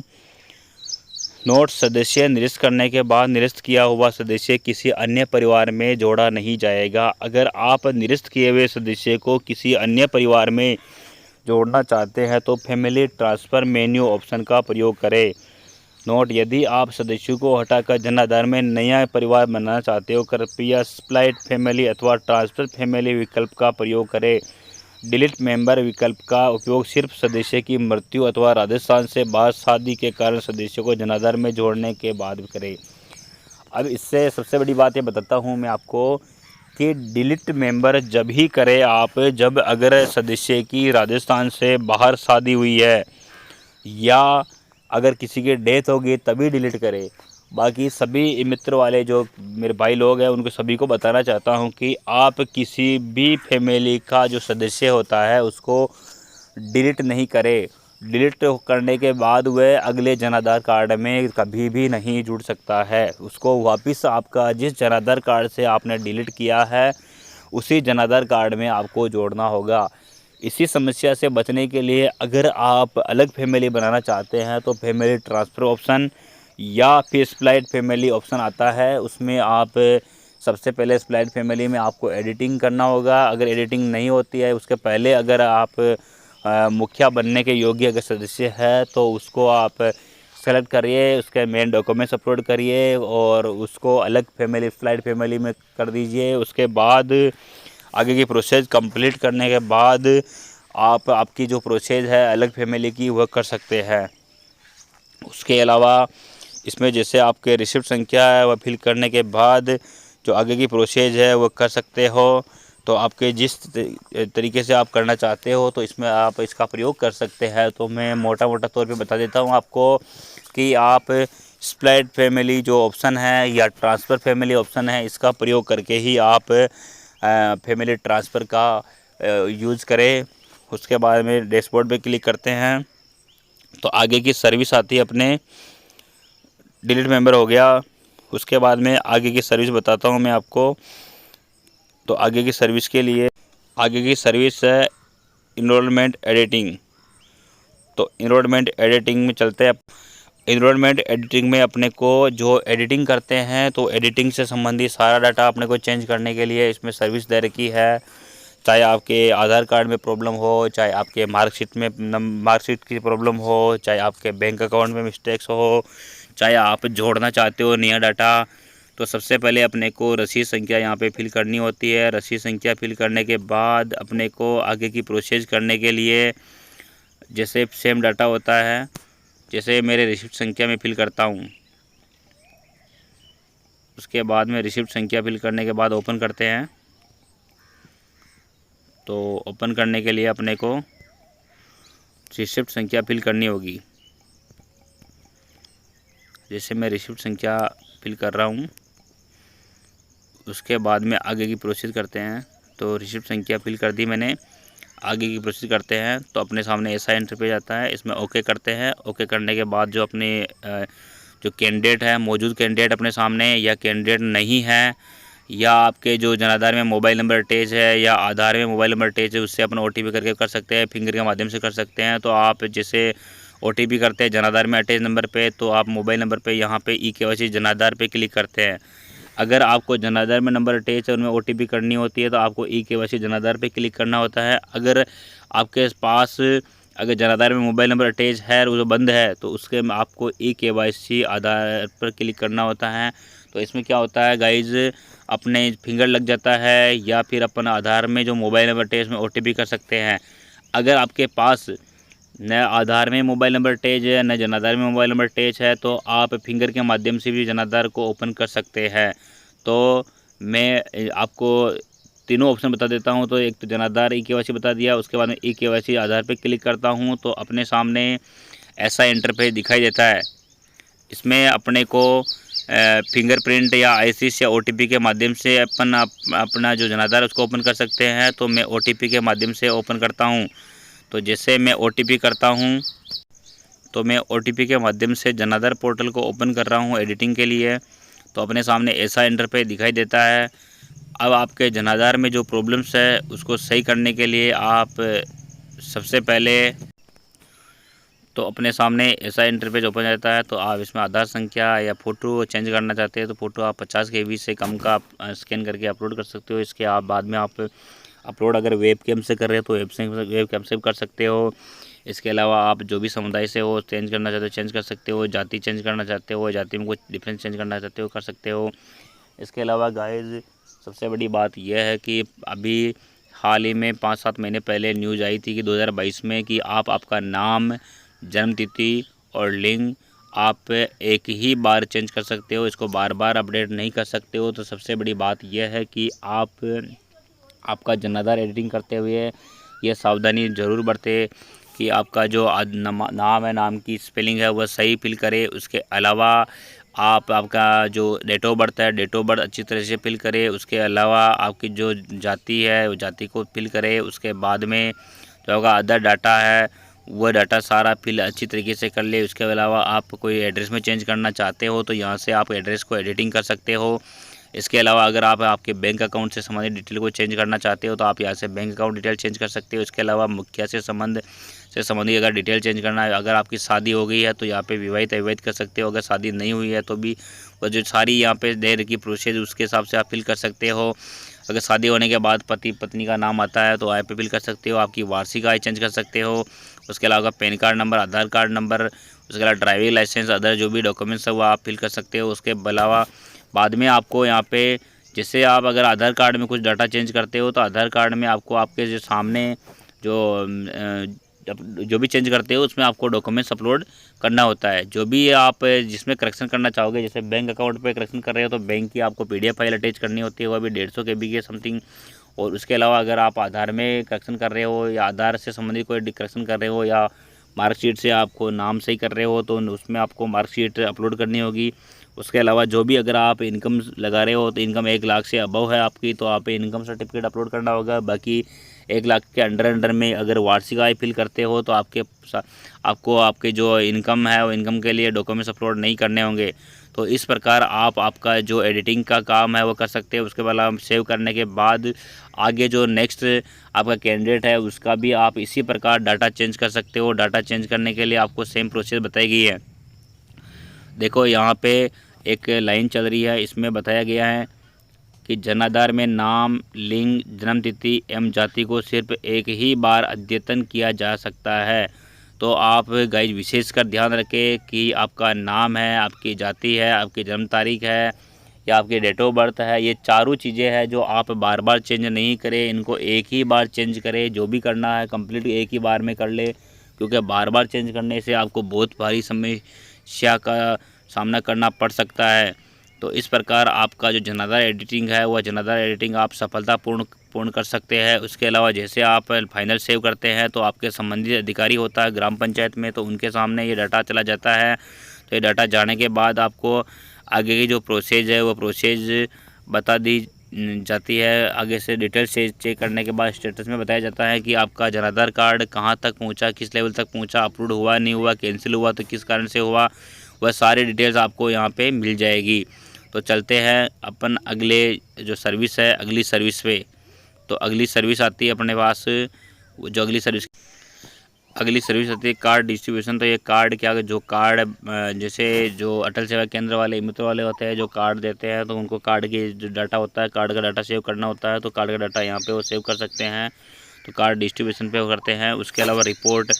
नोट: सदस्य निरस्त करने के बाद निरस्त किया हुआ सदस्य किसी अन्य परिवार में जोड़ा नहीं जाएगा। अगर आप निरस्त किए हुए सदस्य को किसी अन्य परिवार में जोड़ना चाहते हैं तो फैमिली ट्रांसफ़र मेन्यू ऑप्शन का प्रयोग करें। नोट: यदि आप सदस्यों को हटाकर जन आधार में नया परिवार बनाना चाहते हो, कृपया स्प्लिट फैमिली अथवा ट्रांसफ़र फैमिली विकल्प का प्रयोग करें। डिलीट मेंबर विकल्प का उपयोग सिर्फ सदस्य की मृत्यु अथवा राजस्थान से बाहर शादी के कारण सदस्यों को जनाधार में जोड़ने के बाद करें। अब इससे सबसे बड़ी बात ये बताता हूँ मैं आपको कि डिलीट मेंबर जब ही करें आप जब अगर सदस्य की राजस्थान से बाहर शादी हुई है या अगर किसी की डेथ होगी तभी डिलीट करें। बाकी सभी मित्र वाले जो मेरे भाई लोग हैं उनको सभी को बताना चाहता हूं कि आप किसी भी फैमिली का जो सदस्य होता है उसको डिलीट नहीं करें। डिलीट करने के बाद वह अगले जनाधार कार्ड में कभी भी नहीं जुड़ सकता है। उसको वापस आपका जिस जनाधार कार्ड से आपने डिलीट किया है उसी जनाधार कार्ड में आपको जोड़ना होगा। इसी समस्या से बचने के लिए अगर आप अलग फैमिली बनाना चाहते हैं तो फैमिली ट्रांसफ़र ऑप्शन या फिर स्प्लिट फैमिली ऑप्शन आता है, उसमें आप सबसे पहले स्प्लिट फैमिली में आपको एडिटिंग करना होगा। अगर एडिटिंग नहीं होती है उसके पहले अगर आप मुखिया बनने के योग्य अगर सदस्य है तो उसको आप सेलेक्ट करिए, उसके मेन डॉक्यूमेंट्स अपलोड करिए और उसको अलग फैमिली स्प्लिट फैमिली में कर दीजिए। उसके बाद आगे की प्रोसेस कंप्लीट करने के बाद आप आपकी जो प्रोसेस है अलग फैमिली की वह कर सकते हैं। उसके अलावा इसमें जैसे आपके रिसिप्ट संख्या है वह फिल करने के बाद जो आगे की प्रोसेस है वह कर सकते हो। तो आपके जिस तरीके से आप करना चाहते हो तो इसमें आप इसका प्रयोग कर सकते हैं। तो मैं मोटा मोटा तौर पे बता देता हूँ आपको कि आप स्प्लिट फैमिली जो ऑप्शन है या ट्रांसफ़र फैमिली ऑप्शन है इसका प्रयोग करके ही आप फैमिली ट्रांसफ़र का यूज़ करें। उसके बाद में डैशबोर्ड पे क्लिक करते हैं तो आगे की सर्विस आती है अपने डिलीट मेंबर हो गया। उसके बाद में आगे की सर्विस बताता हूँ मैं आपको। तो आगे की सर्विस के लिए आगे की सर्विस है इनरोलमेंट एडिटिंग। तो इनरोलमेंट एडिटिंग में चलते हैं। इनरोलमेंट एडिटिंग में अपने को जो एडिटिंग करते हैं तो एडिटिंग से संबंधित सारा डाटा अपने को चेंज करने के लिए इसमें सर्विस दे रखी है। चाहे आपके आधार कार्ड में प्रॉब्लम हो, चाहे आपके मार्कशीट की प्रॉब्लम हो, चाहे आपके बैंक अकाउंट में मिस्टेक्स हो, चाहे आप जोड़ना चाहते हो नया डाटा, तो सबसे पहले अपने को रसीद संख्या यहाँ पे फिल करनी होती है। रसीद संख्या फिल करने के बाद अपने को आगे की प्रोसेस करने के लिए जैसे सेम डाटा होता है, जैसे मेरे रिसिप्ट संख्या में फिल करता हूँ। उसके बाद में रिसिप्ट संख्या फिल करने के बाद ओपन करते हैं। तो ओपन करने के लिए अपने को रिसिप्ट संख्या फिल करनी होगी। जैसे मैं रिसिप्ट संख्या फिल कर रहा हूँ, उसके बाद में आगे की प्रोसेस करते हैं। तो रिसिप्ट संख्या फिल कर दी मैंने, आगे की प्रोसेस करते हैं। तो अपने सामने ऐसा इंटरफेस आता है, इसमें ओके करते हैं। ओके करने के बाद जो अपने जो कैंडिडेट है, मौजूद कैंडिडेट अपने सामने, या कैंडिडेट नहीं है, या आपके जो जनाधार में मोबाइल नंबर अटैच है या आधार में मोबाइल नंबर अटैच है, उससे अपना OTP करके कर सकते हैं, फिंगर के माध्यम से कर सकते हैं। तो आप जैसे OTP करते हैं जनाधार में अटैच नंबर पे, तो आप मोबाइल नंबर पे यहाँ पे eKYC जनाधार पे क्लिक करते हैं। अगर आपको जनाधार में नंबर अटैच है, उनमें OTP करनी होती है, तो आपको eKYC जनाधार पे क्लिक करना होता है। अगर आपके पास अगर जनाधार में मोबाइल नंबर अटैच है और वो बंद है, तो उसके में आपको eKYC आधार पर क्लिक करना होता है। तो इसमें क्या होता है गाइज, अपने फिंगर लग जाता है, या फिर अपन आधार में जो मोबाइल नंबर अटैच में OTP कर सकते हैं। अगर आपके पास न आधार में मोबाइल नंबर अटैच है, न जनाधार में मोबाइल नंबर अटैच है, तो आप फिंगर के माध्यम से भी जनाधार को ओपन कर सकते हैं। तो मैं आपको तीनों ऑप्शन बता देता हूं। तो एक तो जनाधार eKYC बता दिया, उसके बाद में eKYC आधार पे क्लिक करता हूं, तो अपने सामने ऐसा इंटरफेस दिखाई देता है। इसमें अपने को फिंगरप्रिंट या आईसिस या OTP के माध्यम से अपना जो जनाधार उसको ओपन कर सकते हैं। तो मैं OTP के माध्यम से ओपन करता हूं। तो जैसे मैं OTP करता हूं, तो मैं OTP के माध्यम से जनाधार पोर्टल को ओपन कर रहा हूं एडिटिंग के लिए। तो अपने सामने ऐसा इंटरफेस दिखाई देता है। अब आपके जनाधार में जो प्रॉब्लम्स है उसको सही करने के लिए आप सबसे पहले तो अपने सामने ऐसा इंटरफेस ओपन रहता है। तो आप इसमें आधार संख्या या फ़ोटो चेंज करना चाहते हैं, तो फ़ोटो आप 50 KB से कम का स्कैन करके अपलोड कर सकते हो। इसके आप बाद में आप अपलोड अगर वेबकैम से कर रहे हो तो वेबकैम से कर सकते हो। इसके अलावा आप जो भी समुदाय से हो चेंज करना चाहते हो चेंज कर सकते हो। जाति चेंज करना चाहते हो, जाति में कुछ डिफरेंस चेंज करना चाहते हो कर सकते हो। इसके अलावा गाइज सबसे बड़ी बात यह है कि अभी हाल ही में 5-7 महीने पहले न्यूज़ आई थी कि 2022 में कि आप आपका नाम, जन्म तिथि और लिंग आप एक ही बार चेंज कर सकते हो, इसको बार बार अपडेट नहीं कर सकते हो। तो सबसे बड़ी बात यह है कि आपका जनाधार एडिटिंग करते हुए यह सावधानी ज़रूर बरतें कि आपका जो नाम है, नाम की स्पेलिंग है वह सही फिल करे। उसके अलावा आपका जो डेट ऑफ बर्थ है, डेट ऑफ बर्थ अच्छी तरह से फिल करे। उसके अलावा आपकी जो जाति है वो जाति को फिल करे। उसके बाद में जो आपका अदर डाटा है वह डाटा सारा फिल अच्छी तरीके से कर ले। उसके अलावा आप कोई एड्रेस में चेंज करना चाहते हो तो यहाँ से आप एड्रेस को एडिटिंग कर सकते हो। इसके अलावा अगर आप आपके बैंक अकाउंट से संबंधित डिटेल को चेंज करना चाहते हो तो आप यहाँ से बैंक अकाउंट डिटेल चेंज कर सकते हो। इसके अलावा मुखिया से संबंधित अगर डिटेल चेंज करना है, अगर आपकी शादी हो गई है तो यहाँ पे विवाहित अविवाहित कर सकते हो। अगर शादी नहीं हुई है तो भी वो जो सारी यहाँ पे देर की प्रोसेस उसके हिसाब से आप फिल कर सकते हो। अगर शादी होने के बाद पति पत्नी का नाम आता है तो यहाँ पे फिल कर सकते हो। आपकी वार्षिक आय चेंज कर सकते हो। उसके अलावा पैन कार्ड नंबर, आधार कार्ड नंबर, उसके अलावा ड्राइविंग लाइसेंस, अदर जो भी डॉक्यूमेंट्स है वो आप फिल कर सकते हो। उसके अलावा बाद में आपको यहाँ पे जैसे आप अगर आधार कार्ड में कुछ डाटा चेंज करते हो तो आधार कार्ड में आपको आपके जो सामने जो भी चेंज करते हो उसमें आपको डॉक्यूमेंट्स अपलोड करना होता है। जो भी आप जिसमें करेक्शन करना चाहोगे, जैसे बैंक अकाउंट पे करेक्शन कर रहे हो तो बैंक की आपको PDF फाइल अटैच करनी होती है, वह भी 150 KB के समथिंग। और उसके अलावा अगर आप आधार में करेक्शन कर रहे हो या आधार से संबंधित कोई करेक्शन कर रहे हो या मार्कशीट से आपको नाम सही कर रहे हो तो उसमें आपको मार्कशीट अपलोड करनी होगी। उसके अलावा जो भी अगर आप इनकम लगा रहे हो तो इनकम 1 लाख से अबव है आपकी तो आप इनकम सर्टिफिकेट अपलोड करना होगा। बाकी 1 लाख के अंडर में अगर वार्षिक आय फिल करते हो तो आपको आपके जो इनकम है वो इनकम के लिए डॉक्यूमेंट्स अपलोड नहीं करने होंगे। तो इस प्रकार आप आपका जो एडिटिंग का काम है वो कर सकते हो। उसके बाद आप सेव करने के बाद आगे जो नेक्स्ट आपका कैंडिडेट है उसका भी आप इसी प्रकार डाटा चेंज कर सकते हो। डाटा चेंज करने के लिए आपको सेम प्रोसेस बताई गई है। देखो यहाँ पे एक लाइन चल रही है, इसमें बताया गया है कि जनाधार में नाम, लिंग, जन्म तिथि एवं जाति को सिर्फ एक ही बार अद्यतन किया जा सकता है। तो आप गाइज विशेषकर ध्यान रखें कि आपका नाम है, आपकी जाति है, आपकी जन्म तारीख है या आपकी डेट ऑफ बर्थ है, ये चारों चीज़ें हैं जो आप बार बार चेंज नहीं करें, इनको एक ही बार चेंज करें। जो भी करना है कंप्लीट एक ही बार में कर ले, क्योंकि बार बार चेंज करने से आपको बहुत भारी समस्या का सामना करना पड़ सकता है। तो इस प्रकार आपका जो जनाधार एडिटिंग है वह जनाधार एडिटिंग आप सफलतापूर्ण पूर्ण कर सकते हैं। उसके अलावा जैसे आप फाइनल सेव करते हैं तो आपके संबंधित अधिकारी होता है ग्राम पंचायत में, तो उनके सामने ये डाटा चला जाता है। तो ये डाटा जाने के बाद आपको आगे की जो प्रोसेस है वो प्रोसेस बता दी जाती है। आगे से डिटेल्स चेक करने के बाद स्टेटस में बताया जाता है कि आपका जन आधार कार्ड कहाँ तक पहुँचा, किस लेवल तक पहुँचा, अप्रूव हुआ नहीं हुआ, कैंसिल हुआ तो किस कारण से हुआ, वह सारी डिटेल्स आपको यहाँ पे मिल जाएगी। तो चलते हैं अपन अगले जो सर्विस है अगली सर्विस पे। तो अगली सर्विस आती है अपने पास, जो अगली सर्विस आती है कार्ड डिस्ट्रीब्यूशन। तो ये कार्ड क्या, जो कार्ड जैसे जो अटल सेवा केंद्र वाले मित्र वाले होते हैं जो कार्ड देते हैं, तो उनको कार्ड की जो डाटा होता है, कार्ड का डाटा सेव करना होता है, तो कार्ड का डाटा यहाँ पे वो सेव कर सकते हैं। तो कार्ड डिस्ट्रीब्यूशन पे वो करते हैं। उसके अलावा रिपोर्ट,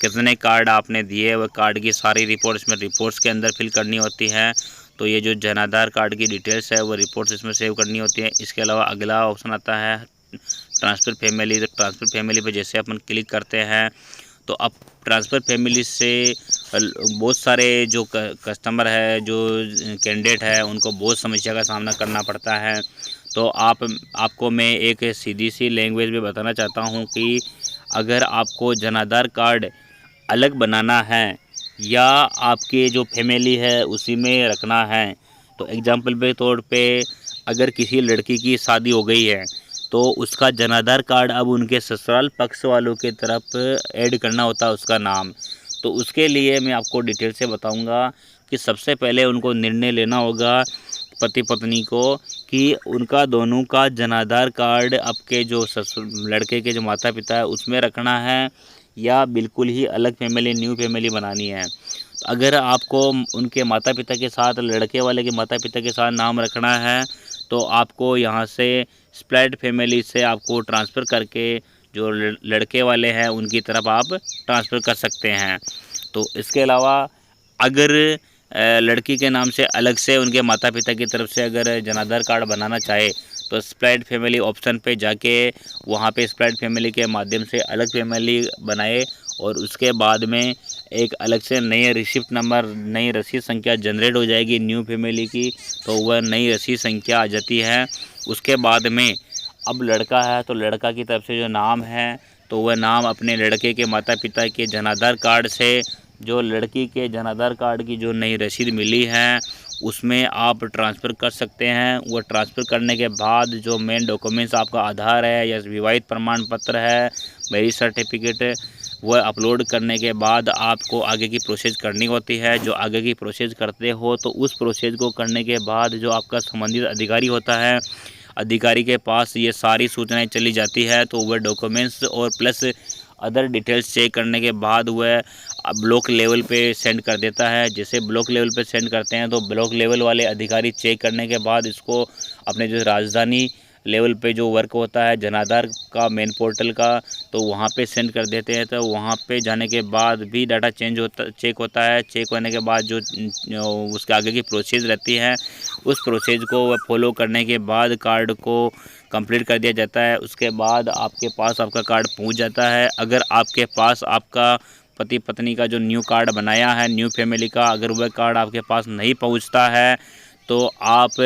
कितने कार्ड आपने दिए, वह कार्ड की सारी रिपोर्ट इसमें रिपोर्ट्स के अंदर फिल करनी होती है। तो ये जो जन आधार कार्ड की डिटेल्स है वो रिपोर्ट्स इसमें सेव करनी होती है। इसके अलावा अगला ऑप्शन आता है ट्रांसफ़र फैमिली। तो ट्रांसफ़र फैमिली पे जैसे अपन क्लिक करते हैं तो अब ट्रांसफ़र फैमिली से बहुत सारे जो कस्टमर है, जो कैंडिडेट है, उनको बहुत समस्या का सामना करना पड़ता है। तो आपको मैं एक सीधी सी लैंग्वेज में बताना चाहता हूँ कि अगर आपको जन आधार कार्ड अलग बनाना है या आपके जो फैमिली है उसी में रखना है, तो एग्जाम्पल के तौर पे अगर किसी लड़की की शादी हो गई है तो उसका जन आधार कार्ड अब उनके ससुराल पक्ष वालों की तरफ ऐड करना होता है उसका नाम। तो उसके लिए मैं आपको डिटेल से बताऊंगा कि सबसे पहले उनको निर्णय लेना होगा पति पत्नी को कि उनका दोनों का जन आधार कार्ड आपके जो लड़के के जो माता पिता है उसमें रखना है या बिल्कुल ही अलग फैमिली, न्यू फैमिली बनानी है। तो अगर आपको उनके माता पिता के साथ, लड़के वाले के माता पिता के साथ नाम रखना है तो आपको यहाँ से स्प्लिट फैमिली से आपको ट्रांसफ़र करके जो लड़के वाले हैं उनकी तरफ आप ट्रांसफ़र कर सकते हैं। तो इसके अलावा अगर लड़की के नाम से अलग से उनके माता पिता की तरफ से अगर जन आधार कार्ड बनाना चाहे तो स्प्लिट फैमिली ऑप्शन पे जाके वहाँ पे स्प्लिट फैमिली के माध्यम से अलग फैमिली बनाए और उसके बाद में एक अलग से नई रिसिप्ट नंबर, नई रसीद संख्या जनरेट हो जाएगी न्यू फैमिली की। तो वह नई रसीद संख्या आ जाती है। उसके बाद में अब लड़का है तो लड़का की तरफ से जो नाम है तो वह नाम अपने लड़के के माता पिता के जन आधार कार्ड से जो लड़की के जन आधार कार्ड की जो नई रसीद मिली है उसमें आप ट्रांसफ़र कर सकते हैं। वह ट्रांसफ़र करने के बाद जो मेन डॉक्यूमेंट्स आपका आधार है या विवाहित प्रमाण पत्र है, मैरिज सर्टिफिकेट, वह अपलोड करने के बाद आपको आगे की प्रोसेस करनी होती है। जो आगे की प्रोसेस करते हो तो उस प्रोसेस को करने के बाद जो आपका संबंधित अधिकारी होता है, अधिकारी के पास ये सारी सूचनाएं चली जाती है। तो वह डॉक्यूमेंट्स और प्लस अदर डिटेल्स चेक करने के बाद वह ब्लॉक लेवल पे सेंड कर देता है। जैसे ब्लॉक लेवल पे सेंड करते हैं तो ब्लॉक लेवल वाले अधिकारी चेक करने के बाद इसको अपने जो राजधानी लेवल पे जो वर्क होता है जन आधार का मेन पोर्टल का, तो वहाँ पे सेंड कर देते हैं। तो वहाँ पे जाने के बाद भी डाटा चेक होता है। चेक होने के बाद जो उसके आगे की प्रोसेस रहती है उस प्रोसेस को वह फॉलो करने के बाद कार्ड को कंप्लीट कर दिया जाता है। उसके बाद आपके पास आपका कार्ड पहुँच जाता है। अगर आपके पास आपका पति पत्नी का जो न्यू कार्ड बनाया है न्यू फैमिली का, अगर वह कार्ड आपके पास नहीं पहुँचता है तो आप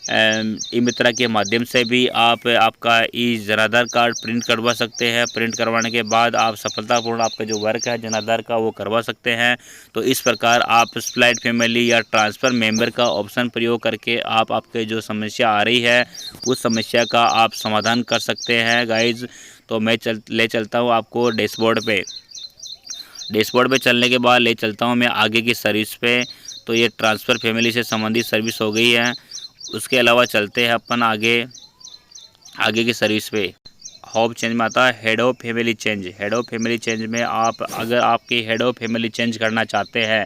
ई मित्रा के माध्यम से भी आप आपका ई जन आधार कार्ड प्रिंट करवा सकते हैं। प्रिंट करवाने के बाद आप सफलतापूर्ण आपका जो वर्क है जन आधार का वो करवा सकते हैं। तो इस प्रकार आप स्प्लिट फैमिली या ट्रांसफ़र मेंबर का ऑप्शन प्रयोग करके आप आपके जो समस्या आ रही है उस समस्या का आप समाधान कर सकते हैं गाइज। तो मैं ले चलता हूँ आपको डैशबोर्ड पे। डैशबोर्ड पे चलने के बाद ले चलता हूँ मैं आगे की सर्विस पे। तो ये ट्रांसफ़र फैमिली से संबंधित सर्विस हो गई है। उसके अलावा चलते हैं अपन आगे की सर्विस पे। होप चेंज में आता है head of family change. Head of family change में आप अगर आपकी हेड ऑफ फैमिली चेंज करना चाहते हैं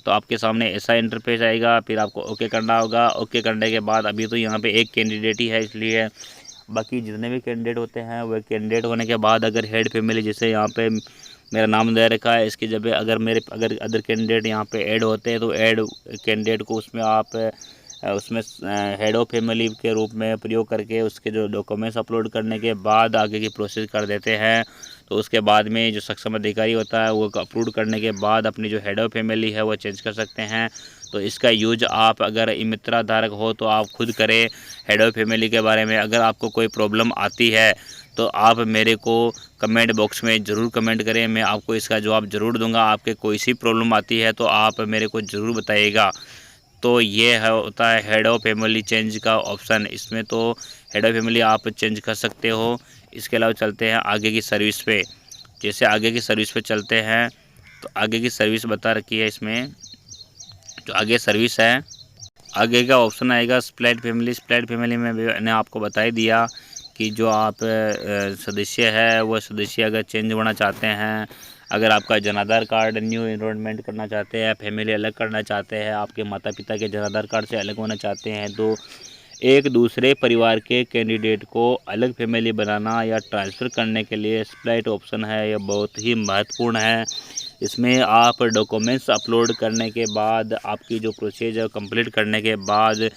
तो आपके सामने ऐसा इंटरफेस आएगा। फिर आपको ओके करना होगा। ओके करने के बाद अभी तो यहाँ पे एक कैंडिडेट ही है, इसलिए बाकी जितने भी कैंडिडेट होते हैं वह कैंडिडेट होने के बाद अगर हेड फैमिली, जैसे यहाँ पे मेरा नाम दे रखा है, इसकी जगह अगर अदर कैंडिडेट यहाँ पे ऐड होते हैं तो ऐड कैंडिडेट को उसमें आप उसमें हेड ऑफ फैमिली के रूप में प्रयोग करके उसके जो डॉक्यूमेंट्स अपलोड करने के बाद आगे की प्रोसेस कर देते हैं। तो उसके बाद में जो सक्षम अधिकारी होता है वो अप्रूव करने के बाद अपनी जो हेड ऑफ फैमिली है वो चेंज कर सकते हैं। तो इसका यूज आप अगर ई मित्रा धारक हो तो आप खुद करें। हेड ऑफ फैमिली के बारे में अगर आपको कोई प्रॉब्लम आती है तो आप मेरे को कमेंट बॉक्स में ज़रूर कमेंट करें, मैं आपको इसका जवाब ज़रूर दूंगा। आपके कोई सी प्रॉब्लम आती है तो आप मेरे को ज़रूर बताइएगा। तो ये है होता है हेड ऑफ फैमिली चेंज का ऑप्शन। इसमें तो हेड ऑफ फैमिली आप चेंज कर सकते हो। इसके अलावा चलते हैं आगे की सर्विस पे। जैसे आगे की सर्विस पे चलते हैं तो आगे की सर्विस बता रखी है इसमें। जो आगे सर्विस है, आगे का ऑप्शन आएगा स्प्लिट फैमिली। स्प्लिट फैमिली में मैंने आपको बता ही दिया कि जो आप सदस्य है वो सदस्य अगर चेंज होना चाहते हैं, अगर आपका जनाधार कार्ड न्यू इनरोलमेंट करना चाहते हैं, फैमिली अलग करना चाहते हैं, आपके माता पिता के जनाधार कार्ड से अलग होना चाहते हैं, तो एक दूसरे परिवार के कैंडिडेट को अलग फैमिली बनाना या ट्रांसफ़र करने के लिए स्प्लिट ऑप्शन है, यह बहुत ही महत्वपूर्ण है। इसमें आप डॉक्यूमेंट्स अपलोड करने के बाद, आपकी जो प्रोसीजर कंप्लीट करने के बाद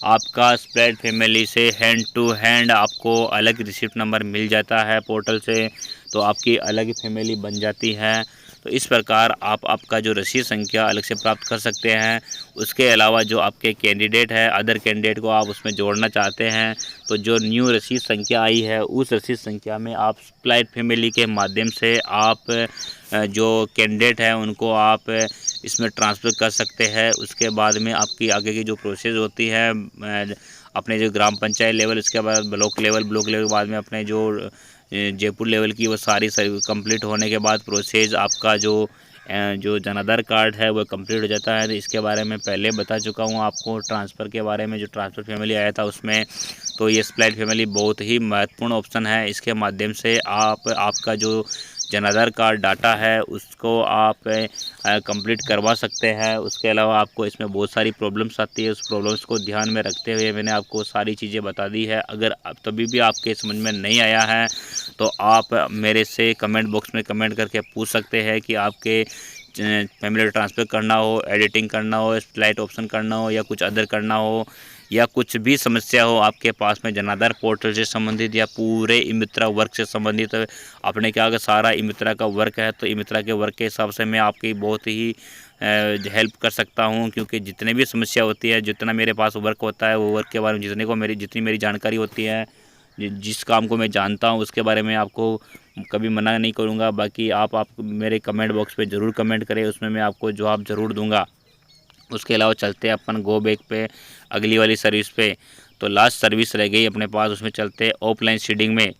आपका स्प्लिट फैमिली से हैंड टू हैंड आपको अलग रिसिप्ट नंबर मिल जाता है पोर्टल से, तो आपकी अलग फैमिली बन जाती है। तो इस प्रकार आप आपका जो रसीद संख्या अलग से प्राप्त कर सकते हैं। उसके अलावा जो आपके कैंडिडेट है, अदर कैंडिडेट को आप उसमें जोड़ना चाहते हैं, तो जो न्यू रसीद संख्या आई है उस रसीद संख्या में आप स्प्लिट फैमिली के माध्यम से आप जो कैंडिडेट है उनको आप इसमें ट्रांसफ़र कर सकते हैं। उसके बाद में आपकी आगे की जो प्रोसेस होती है अपने जो ग्राम पंचायत लेवल, उसके बाद ब्लॉक लेवल के बाद में अपने जो जयपुर लेवल की वो सारी कंप्लीट होने के बाद प्रोसेस आपका जो जनाधार कार्ड है वो कंप्लीट हो जाता है। तो इसके बारे में पहले बता चुका हूँ आपको ट्रांसफ़र के बारे में, जो ट्रांसफ़र फैमिली आया था उसमें। तो ये स्प्लिट फैमिली बहुत ही महत्वपूर्ण ऑप्शन है। इसके माध्यम से आप आपका जो जनाधार कार्ड डाटा है उसको आप कंप्लीट करवा सकते हैं। उसके अलावा आपको इसमें बहुत सारी प्रॉब्लम्स आती है, उस प्रॉब्लम्स को ध्यान में रखते हुए मैंने आपको सारी चीज़ें बता दी है। अगर तभी भी आपके समझ में नहीं आया है तो आप मेरे से कमेंट बॉक्स में कमेंट करके पूछ सकते हैं कि आपके फैमिली ट्रांसफ़र करना हो, एडिटिंग करना हो, स्प्लिट ऑप्शन करना हो, या कुछ अदर करना हो, या कुछ भी समस्या हो आपके पास में जनाधार पोर्टल से संबंधित या पूरे ई मित्रा वर्क से संबंधित। आपने क्या अगर सारा ई मित्रा का वर्क है तो ई मित्रा के वर्क के हिसाब से मैं आपकी बहुत ही हेल्प कर सकता हूं, क्योंकि जितने भी समस्या होती है, जितना मेरे पास वर्क होता है वो वर्क के बारे में जितनी मेरी जानकारी होती है, जिस काम को मैं जानता हूं उसके बारे में आपको कभी मना नहीं करूंगा। बाकी आप मेरे कमेंट बॉक्स पे ज़रूर कमेंट करें, उसमें मैं आपको जवाब ज़रूर दूंगा। उसके अलावा चलते हैं अपन गो बैक पे, अगली वाली सर्विस पे। तो लास्ट सर्विस रह गई अपने पास, उसमें चलते हैं ऑफलाइन सीडिंग में।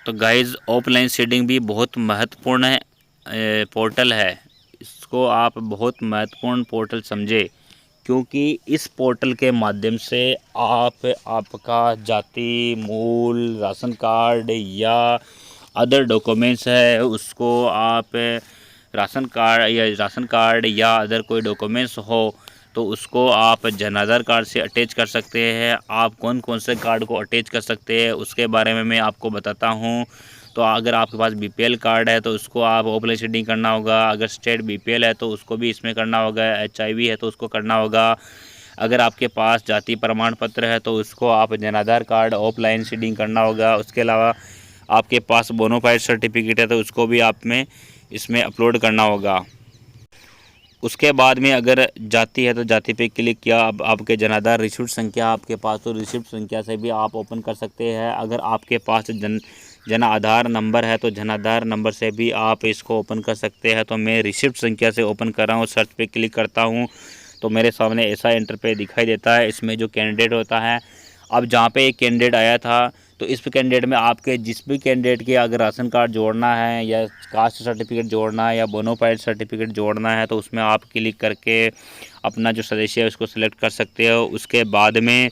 तो गाइज़ ऑफलाइन सीडिंग भी बहुत महत्वपूर्ण पोर्टल है। इसको आप बहुत महत्वपूर्ण पोर्टल समझे, क्योंकि इस पोर्टल के माध्यम से आप आपका जाति, मूल, राशन कार्ड या अदर डॉक्यूमेंट्स है उसको आप राशन कार्ड या अदर कोई डॉक्यूमेंट्स हो तो उसको आप जनाधार कार्ड से अटैच कर सकते हैं। आप कौन कौन से कार्ड को अटैच कर सकते हैं उसके बारे में मैं आपको बताता हूँ। तो अगर आपके पास बीपीएल कार्ड है तो उसको आप ऑफलाइन सीडिंग करना होगा। अगर स्टेट बीपीएल है तो उसको भी इसमें करना होगा। एचआईवी है तो उसको करना होगा। अगर आपके पास जाति प्रमाण पत्र है तो उसको आप जनाधार कार्ड ऑफलाइन सीडिंग करना होगा। उसके अलावा आपके पास बोनाफाइड सर्टिफिकेट है तो उसको भी आप में इसमें अपलोड करना होगा। उसके बाद में अगर जाति है तो जाति पे क्लिक किया, अब आपके जनाधार रिसिप्ट संख्या आपके पास, तो रिसिप्ट संख्या से भी आप ओपन कर सकते हैं। अगर आपके पास जन आधार नंबर है तो जनाधार नंबर से भी आप इसको ओपन कर सकते हैं। तो मैं रिसिप्ट संख्या से ओपन कर रहा हूँ, सर्च पे क्लिक करता हूँ तो मेरे सामने ऐसा इंटरफेस दिखाई देता है। इसमें जो कैंडिडेट होता है, अब जहाँ पे एक कैंडिडेट आया था तो इस कैंडिडेट में आपके जिस भी कैंडिडेट के अगर राशन कार्ड जोड़ना है या कास्ट सर्टिफिकेट जोड़ना है या बोनाफाइड सर्टिफिकेट जोड़ना है तो उसमें आप क्लिक करके अपना जो सदस्य है उसको सिलेक्ट कर सकते हो। उसके बाद में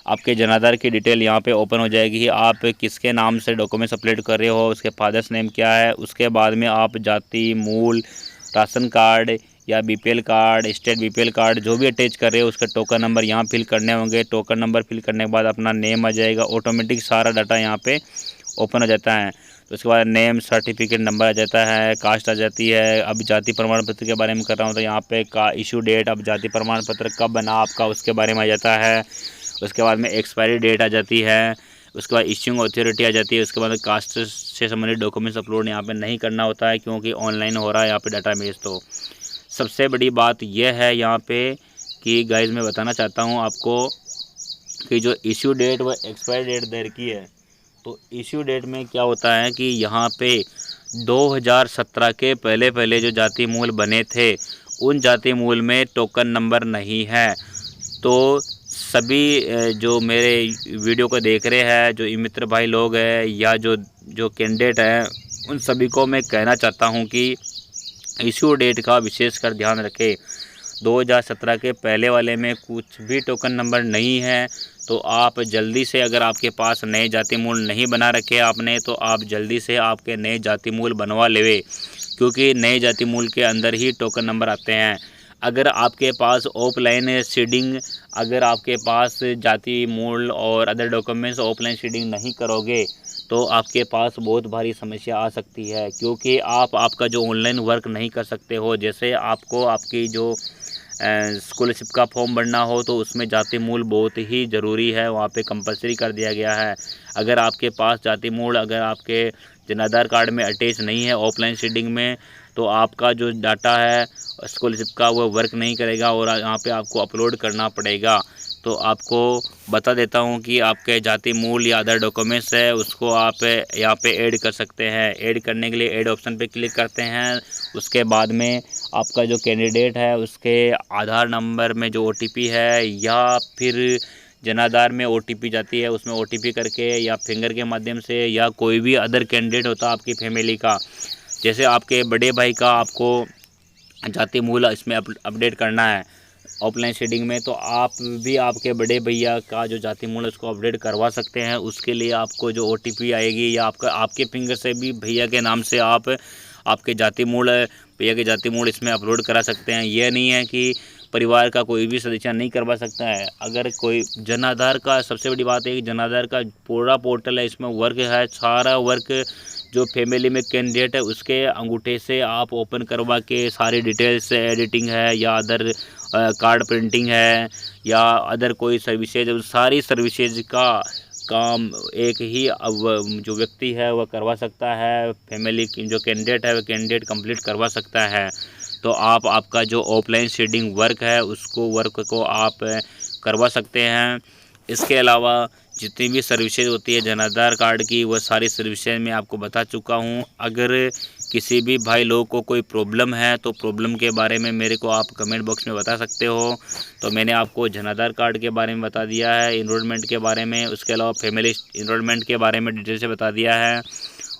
आपके जनाधार की डिटेल यहाँ पे ओपन हो जाएगी। आप किसके नाम से डॉक्यूमेंट्स अपलोड कर रहे हो, उसके फादर्स नेम क्या है, उसके बाद में आप जाति, मूल, राशन कार्ड या BPL card, state BPL card जो भी अटैच कर रहे हो उसका टोकन नंबर यहाँ फिल करने होंगे। टोकन नंबर फिल करने के बाद अपना नेम आ जाएगा, ऑटोमेटिक सारा डाटा यहाँ पे ओपन हो जाता है। तो उसके बाद नेम, सर्टिफिकेट नंबर आ जाता है, कास्ट आ जाती है। अब जाति प्रमाण पत्र के बारे में कर रहा हूँ तो यहाँ पे का इशू डेट, अब जाति प्रमाण पत्र कब बना आपका उसके बारे में आ जाता है। उसके बाद में एक्सपायरी डेट आ जाती है। उसके बाद इश्यूइंग अथॉरिटी आ जाती है। उसके बाद कास्ट से संबंधित डॉक्यूमेंट्स अपलोड यहाँ पे नहीं करना होता है, क्योंकि ऑनलाइन हो रहा है यहाँ पे डाटाबेस। तो सबसे बड़ी बात यह है यहाँ पे कि गाइस मैं बताना चाहता हूँ आपको कि जो इश्यू डेट व एक्सपायर डेट दे रखी है, तो इश्यू डेट में क्या होता है कि यहाँ पे 2017 के पहले जो जाति मूल बने थे, उन जाति मूल में टोकन नंबर नहीं है। तो सभी जो मेरे वीडियो को देख रहे हैं, जो मित्र भाई लोग हैं या जो कैंडिडेट हैं, उन सभी को मैं कहना चाहता हूं कि इश्यू डेट का विशेषकर ध्यान रखें। 2017 के पहले वाले में कुछ भी टोकन नंबर नहीं है, तो आप जल्दी से, अगर आपके पास नए जाति मूल नहीं बना रखे आपने, तो आप जल्दी से आपके नए जाति मूल बनवा लेवे, क्योंकि नए जाति मूल के अंदर ही टोकन नंबर आते हैं। अगर आपके पास ऑफलाइन सीडिंग, अगर आपके पास जाति मूल और अदर डॉक्यूमेंट्स ऑफलाइन सीडिंग नहीं करोगे, तो आपके पास बहुत भारी समस्या आ सकती है, क्योंकि आपका जो ऑनलाइन वर्क नहीं कर सकते हो। जैसे आपको आपकी जो स्कॉलरशिप का फॉर्म भरना हो, तो उसमें जाति मूल बहुत ही ज़रूरी है, वहाँ पे कंपलसरी कर दिया गया है। अगर आपके पास जाति मूल, अगर आपके जन आधार कार्ड में अटैच नहीं है ऑफलाइन सीडिंग में, तो आपका जो डाटा है स्कॉलरशिप का वो वर्क नहीं करेगा और यहाँ पे आपको अपलोड करना पड़ेगा। तो आपको बता देता हूँ कि आपके जाति मूल या अदर डॉक्यूमेंट्स है, उसको आप यहाँ पे ऐड कर सकते हैं। ऐड करने के लिए ऐड ऑप्शन पे क्लिक करते हैं। उसके बाद में आपका जो कैंडिडेट है उसके आधार नंबर में जो OTP है, या फिर जनाधार में OTP जाती है, उसमें OTP करके या फिंगर के माध्यम से, या कोई भी अदर कैंडिडेट होता है आपकी फैमिली का, जैसे आपके बड़े भाई का आपको जाति मूल इसमें अपडेट करना है ऑफलाइन शेडिंग में, तो आप भी आपके बड़े भैया का जो जाति मूल उसको अपडेट करवा सकते हैं। उसके लिए आपको जो OTP आएगी, या आपके फिंगर से भी भैया के नाम से आप आपके जाति मूल, भैया के जाति मूल इसमें अपलोड करा सकते हैं। यह नहीं है कि परिवार का कोई भी सदस्य नहीं करवा सकता है। अगर कोई जन आधार का, सबसे बड़ी बात है कि जन आधार का पूरा पोर्टल है, इसमें वर्क है, सारा वर्क जो फैमिली में कैंडिडेट है उसके अंगूठे से आप ओपन करवा के सारी डिटेल्स, एडिटिंग है या अदर कार्ड प्रिंटिंग है या अदर कोई सर्विसेज, सारी सर्विसेज का काम एक ही जो व्यक्ति है वह करवा सकता है। फैमिली की जो कैंडिडेट है वह कैंडिडेट कंप्लीट करवा सकता है। तो आप आपका जो ऑफलाइन सीडिंग वर्क है उसको वर्क को आप करवा सकते हैं। इसके अलावा जितनी भी सर्विसेज होती है जन आधार कार्ड की, वह सारी सर्विसेज मैं आपको बता चुका हूं। अगर किसी भी भाई लोग को कोई प्रॉब्लम है तो प्रॉब्लम के बारे में मेरे को आप कमेंट बॉक्स में बता सकते हो। तो मैंने आपको जन आधार कार्ड के बारे में बता दिया है, इनरोलमेंट के बारे में, उसके अलावा फैमिली इनरोलमेंट के बारे में डिटेल से बता दिया है।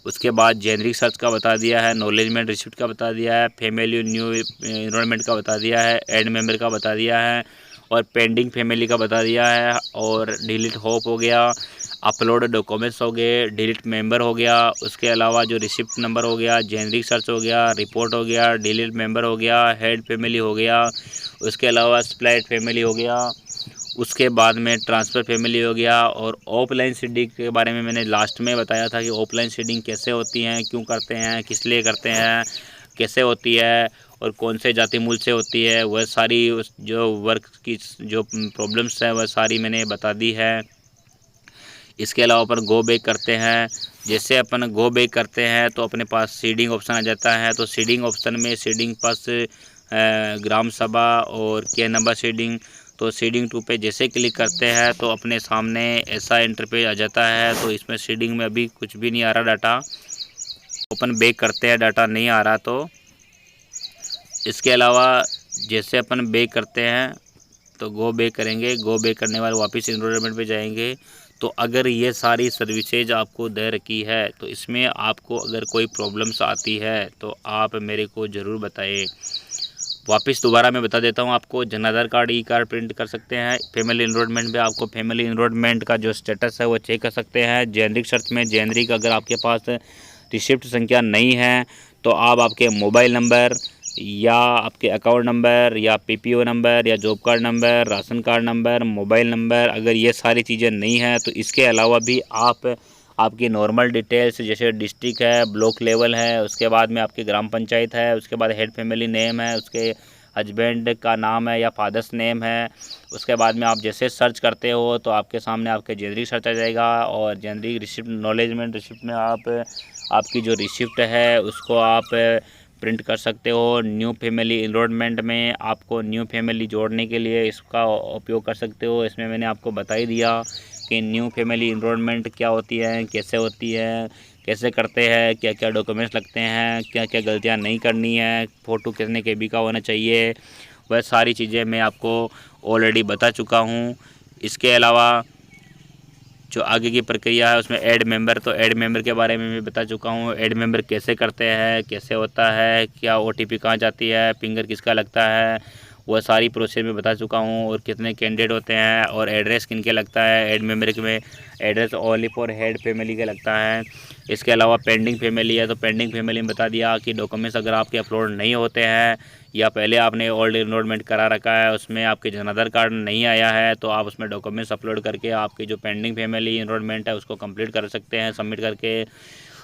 उसके बाद जेनरिक सर्च का बता दिया है, नॉलेजमेंट रिसिप्ट का बता दिया है, फैमिली न्यू इनरोलमेंट का बता दिया है, एड मेंबर का बता दिया है, और पेंडिंग फैमिली का बता दिया है, और डिलीट होप हो गया, अपलोड डॉक्यूमेंट्स हो गए, डिलीट मेंबर हो गया, उसके अलावा जो रिसिप्ट नंबर हो गया, जेनरिक सर्च हो गया, रिपोर्ट हो गया, डिलीट मेंबर हो गया, हेड फैमिली हो गया, उसके अलावा स्प्लिट फैमिली हो गया, उसके बाद में ट्रांसफ़र फैमिली हो गया। और ऑफलाइन सीडिंग के बारे में मैंने लास्ट में बताया था कि ऑफलाइन सीडिंग कैसे होती हैं, क्यों करते हैं, किस लिए करते हैं, कैसे होती है और कौन से जाति मूल से होती है, वह सारी जो वर्क की जो प्रॉब्लम्स है वह सारी मैंने बता दी है। इसके अलावा अपन गो बैक करते हैं। जैसे अपन गो बैक करते हैं तो अपने पास सीडिंग ऑप्शन आ जाता है। तो सीडिंग ऑप्शन में सीडिंग पास ग्राम सभा और के नंबर सीडिंग, तो सीडिंग 2 पे जैसे क्लिक करते हैं तो अपने सामने ऐसा इंटरफेस आ जाता है। तो इसमें सीडिंग में अभी कुछ भी नहीं आ रहा डाटा, अपन बैक करते हैं, डाटा नहीं आ रहा। तो इसके अलावा जैसे अपन बैक करते हैं तो गो बैक करेंगे, गो बैक करने वाले वापस इनरोलमेंट पे जाएंगे। तो अगर ये सारी सर्विसेज आपको दे रखी है तो इसमें आपको अगर कोई प्रॉब्लम्स आती है तो आप मेरे को ज़रूर बताएं। वापस दोबारा मैं बता देता हूँ आपको, जन आधार कार्ड ई कार्ड प्रिंट कर सकते हैं। फैमिली इनरोलमेंट में आपको फैमिली इनरोलमेंट का जो स्टेटस है वो चेक कर सकते हैं। जेनरिक सर्च में जेनरिक अगर आपके पास रिसिप्ट संख्या नहीं है तो आप आपके मोबाइल नंबर या आपके अकाउंट नंबर या PPO नंबर या job card number, ration card number, mobile number, अगर ये सारी चीज़ें नहीं हैं तो इसके अलावा भी आप आपकी नॉर्मल डिटेल्स जैसे डिस्ट्रिक्ट है, ब्लॉक लेवल है, उसके बाद में आपकी ग्राम पंचायत है, उसके बाद हेड फैमिली नेम है, उसके हस्बैंड का नाम है या फादर्स नेम है। उसके बाद में आप जैसे सर्च करते हो तो आपके सामने आपके जेनरिक सर्च आ जाएगा, और जेनरिक रिसिप्ट नॉलेजमेंट रिसिप्ट में आप आपकी जो रिसिप्ट है उसको आप प्रिंट कर सकते हो। न्यू फैमिली इनरोलमेंट में आपको न्यू फैमिली जोड़ने के लिए इसका उपयोग कर सकते हो। इसमें मैंने आपको बता ही दिया कि न्यू फैमिली इनरोलमेंट क्या होती है, कैसे होती है, कैसे करते हैं, क्या क्या डॉक्यूमेंट्स लगते हैं, क्या क्या गलतियां नहीं करनी है, फ़ोटो कितने KB का होना चाहिए, वह सारी चीज़ें मैं आपको ऑलरेडी बता चुका हूँ। इसके अलावा जो आगे की प्रक्रिया है उसमें ऐड मेंबर, तो ऐड मेंबर के बारे में मैं बता चुका हूँ। ऐड मेंबर कैसे करते हैं, कैसे होता है, क्या OTP कहाँ जाती है, फिंगर किसका लगता है, वह सारी प्रोसेस में बता चुका हूँ। और कितने कैंडिडेट होते हैं और एड्रेस किन के लगता है। ऐड मेंबर में address only for head family के लगता है। इसके अलावा पेंडिंग फैमिली है, तो पेंडिंग फैमिली में बता दिया कि डॉक्यूमेंट्स अगर आपके अपलोड नहीं होते हैं या पहले आपने ओल्ड इनरोलमेंट करा रखा है उसमें आपके जन आधार कार्ड नहीं आया है, तो आप उसमें डॉक्यूमेंट्स अपलोड करके आपकी जो पेंडिंग फैमिली इनरोलमेंट है उसको कंप्लीट कर सकते हैं सबमिट करके।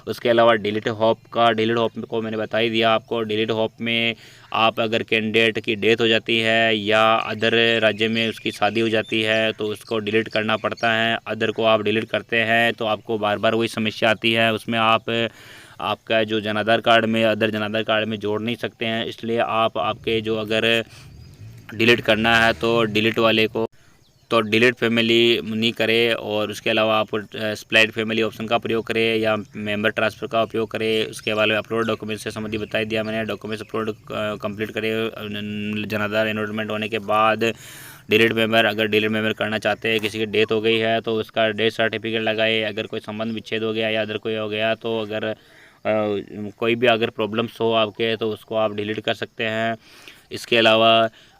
उसके अलावा डिलीट होप का, डिलीट होप को मैंने बता ही दिया आपको। डिलीट होप में आप अगर कैंडिडेट की डेथ हो जाती है या अदर राज्य में उसकी शादी हो जाती है तो उसको डिलीट करना पड़ता है। अदर को आप डिलीट करते हैं तो आपको बार बार वही समस्या आती है, उसमें आप आपका जो जन आधार कार्ड में अदर जन आधार कार्ड में जोड़ नहीं सकते हैं। इसलिए आप आपके जो अगर डिलीट करना है तो डिलीट वाले को तो डिलीट फैमिली नहीं करे, और उसके अलावा आप स्प्लाइट फैमिली ऑप्शन का प्रयोग करें या मेंबर ट्रांसफ़र का उपयोग करें। उसके बाद अपलोड डॉक्यूमेंट से संबंधी बता दिया मैंने। डॉक्यूमेंट्स अपलोड कंप्लीट करें जन आधार एनरोलमेंट होने के बाद। डिलीट मेंबर, अगर डिलीट मेंबर करना चाहते हैं, किसी की डेथ हो गई है तो उसका डेथ सर्टिफिकेट लगाए। अगर कोई संबंध विच्छेद हो गया या अदर कोई हो गया तो अगर कोई भी अगर प्रॉब्लम्स हो आपके तो उसको आप डिलीट कर सकते हैं। इसके अलावा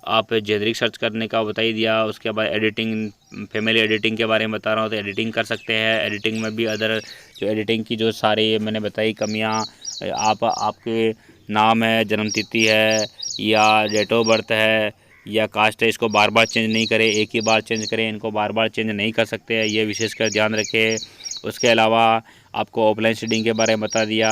आप जेनरिक सर्च करने का बता ही दिया। उसके बाद एडिटिंग, फैमिली एडिटिंग के बारे में बता रहा हूँ, तो एडिटिंग कर सकते हैं। एडिटिंग में भी अदर जो एडिटिंग की जो सारी मैंने बताई कमियाँ, आप आपके नाम है, जन्म तिथि है या डेट ऑफ बर्थ है या कास्ट है, इसको बार बार चेंज नहीं करें, एक ही बार चेंज करें, इनको बार बार चेंज नहीं कर सकते हैं, ये विशेषकर ध्यान रखें। उसके अलावा आपको ऑफलाइन शेडिंग के बारे में बता दिया।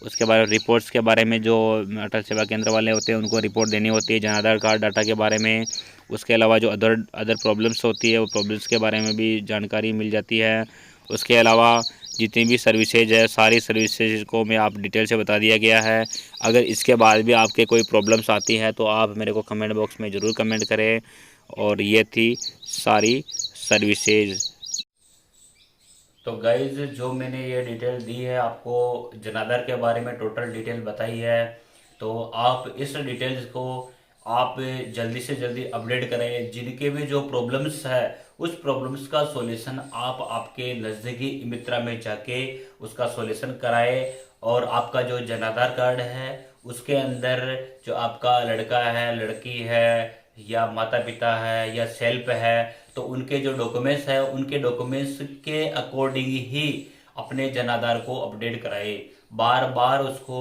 उसके बाद रिपोर्ट्स के बारे में जो अटल सेवा केंद्र वाले होते हैं उनको रिपोर्ट देनी होती है जन आधार कार्ड डाटा के बारे में। उसके अलावा जो अदर प्रॉब्लम्स होती है वो प्रॉब्लम्स के बारे में भी जानकारी मिल जाती है। उसके अलावा जितनी भी सर्विसेज है सारी सर्विसेज को मैं आप डिटेल से बता दिया गया है। अगर इसके बाद भी आपके कोई प्रॉब्लम्स आती हैं तो आप मेरे को कमेंट बॉक्स में ज़रूर कमेंट करें। और ये थी सारी सर्विसेज। तो गाइज जो मैंने ये डिटेल दी है आपको जनाधार के बारे में टोटल डिटेल बताई है, तो आप इस डिटेल्स को आप जल्दी से जल्दी अपडेट करें। जिनके भी जो प्रॉब्लम्स है उस प्रॉब्लम्स का सॉल्यूशन आप आपके नज़दीकी ई मित्रा में जाके उसका सॉल्यूशन कराएं। और आपका जो जनाधार कार्ड है उसके अंदर जो आपका लड़का है, लड़की है या माता पिता है या सेल्फ है, तो उनके जो डॉक्यूमेंट्स है उनके डॉक्यूमेंट्स के अकॉर्डिंग ही अपने जनाधार को अपडेट कराए। बार बार उसको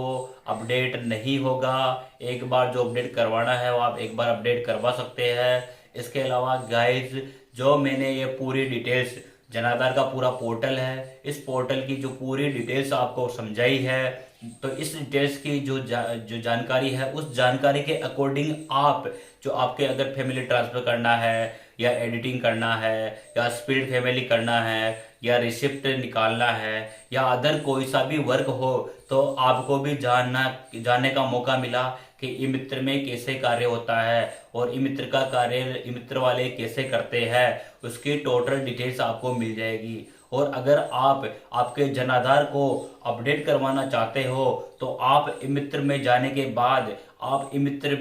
अपडेट नहीं होगा, एक बार जो अपडेट करवाना है वो आप एक बार अपडेट करवा सकते हैं। इसके अलावा गाइज जो मैंने ये पूरी डिटेल्स, जनाधार का पूरा पोर्टल है, इस पोर्टल की जो पूरी डिटेल्स आपको समझाई है, तो इस डिटेल्स की जो जानकारी है उस जानकारी के अकॉर्डिंग आप जो आपके अगर फैमिली ट्रांसफर करना है या एडिटिंग करना है या स्प्लिट फैमिली करना है या रिसिप्ट निकालना है या अदर कोई सा भी वर्क हो, तो आपको भी जानने का मौका मिला कि ई मित्र में कैसे कार्य होता है और ई मित्र का कार्य ई मित्र वाले कैसे करते हैं, उसकी टोटल डिटेल्स आपको मिल जाएगी। और अगर आप आपके जनाधार को अपडेट करवाना चाहते हो तो आप ई मित्र में जाने के बाद आप ई मित्र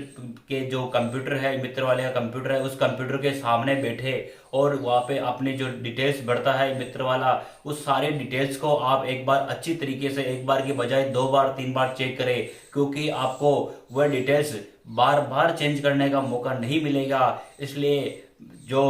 के जो कंप्यूटर है, ई मित्र वाले का कंप्यूटर है, उस कंप्यूटर के सामने बैठे और वहाँ पे अपनी जो डिटेल्स भरता है ई मित्र वाला, उस सारे डिटेल्स को आप एक बार अच्छी तरीके से, एक बार की बजाय 2 बार 3 बार चेक करें, क्योंकि आपको वह डिटेल्स बार बार चेंज करने का मौका नहीं मिलेगा। इसलिए जो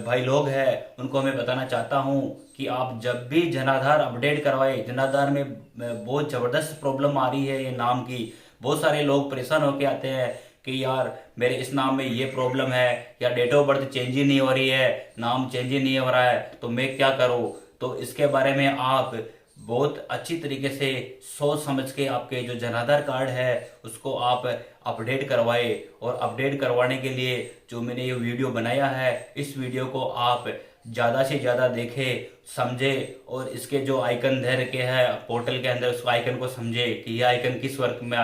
भाई लोग हैं उनको मैं बताना चाहता हूँ कि आप जब भी जनाधार अपडेट करवाए, जनाधार में बहुत ज़बरदस्त प्रॉब्लम आ रही है ये नाम की। बहुत सारे लोग परेशान होके आते हैं कि यार मेरे इस नाम में ये प्रॉब्लम है या डेट ऑफ बर्थ चेंज ही नहीं हो रही है, नाम चेंज ही नहीं हो रहा है, तो मैं क्या करूँ। तो इसके बारे में आप बहुत अच्छी तरीके से सोच समझ के आपके जो जन आधार कार्ड है उसको आप अपडेट करवाए। और अपडेट करवाने के लिए जो मैंने ये वीडियो बनाया है, इस वीडियो को आप ज़्यादा से ज़्यादा देखें, समझे, और इसके जो आइकन दे रखे हैं पोर्टल के अंदर उस आइकन को समझे कि यह आइकन किस वर्क में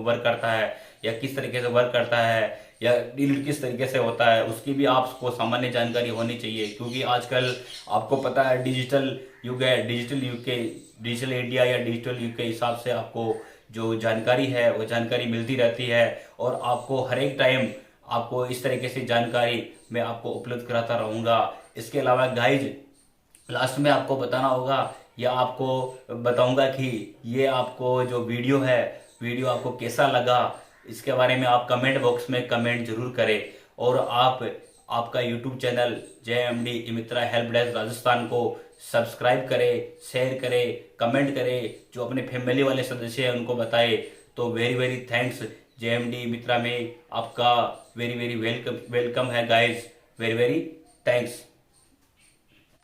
वर्क करता है, या किस तरीके से वर्क करता है, या डिलीट किस तरीके से होता है, उसकी भी आपको सामान्य जानकारी होनी चाहिए। क्योंकि आजकल आपको पता है डिजिटल युग है, डिजिटल युग के, डिजिटल इंडिया या डिजिटल युग के हिसाब से आपको जो जानकारी है वो जानकारी मिलती रहती है। और आपको हर एक टाइम आपको इस तरीके से जानकारी मैं आपको उपलब्ध कराता रहूँगा। इसके अलावा गाइज लास्ट में आपको बताना होगा या आपको बताऊंगा कि ये आपको जो वीडियो है, वीडियो आपको कैसा लगा, इसके बारे में आप कमेंट बॉक्स में कमेंट जरूर करें। और आप आपका यूट्यूब चैनल JMD ई मित्रा हेल्प डेस्क राजस्थान को सब्सक्राइब करें, शेयर करें, कमेंट करें, जो अपने फैमिली वाले सदस्य हैं उनको बताएं। तो वेरी वेरी थैंक्स। JMD मित्रा में आपका वेरी वेरी वेलकम है गाइज, वेरी वेरी थैंक्स।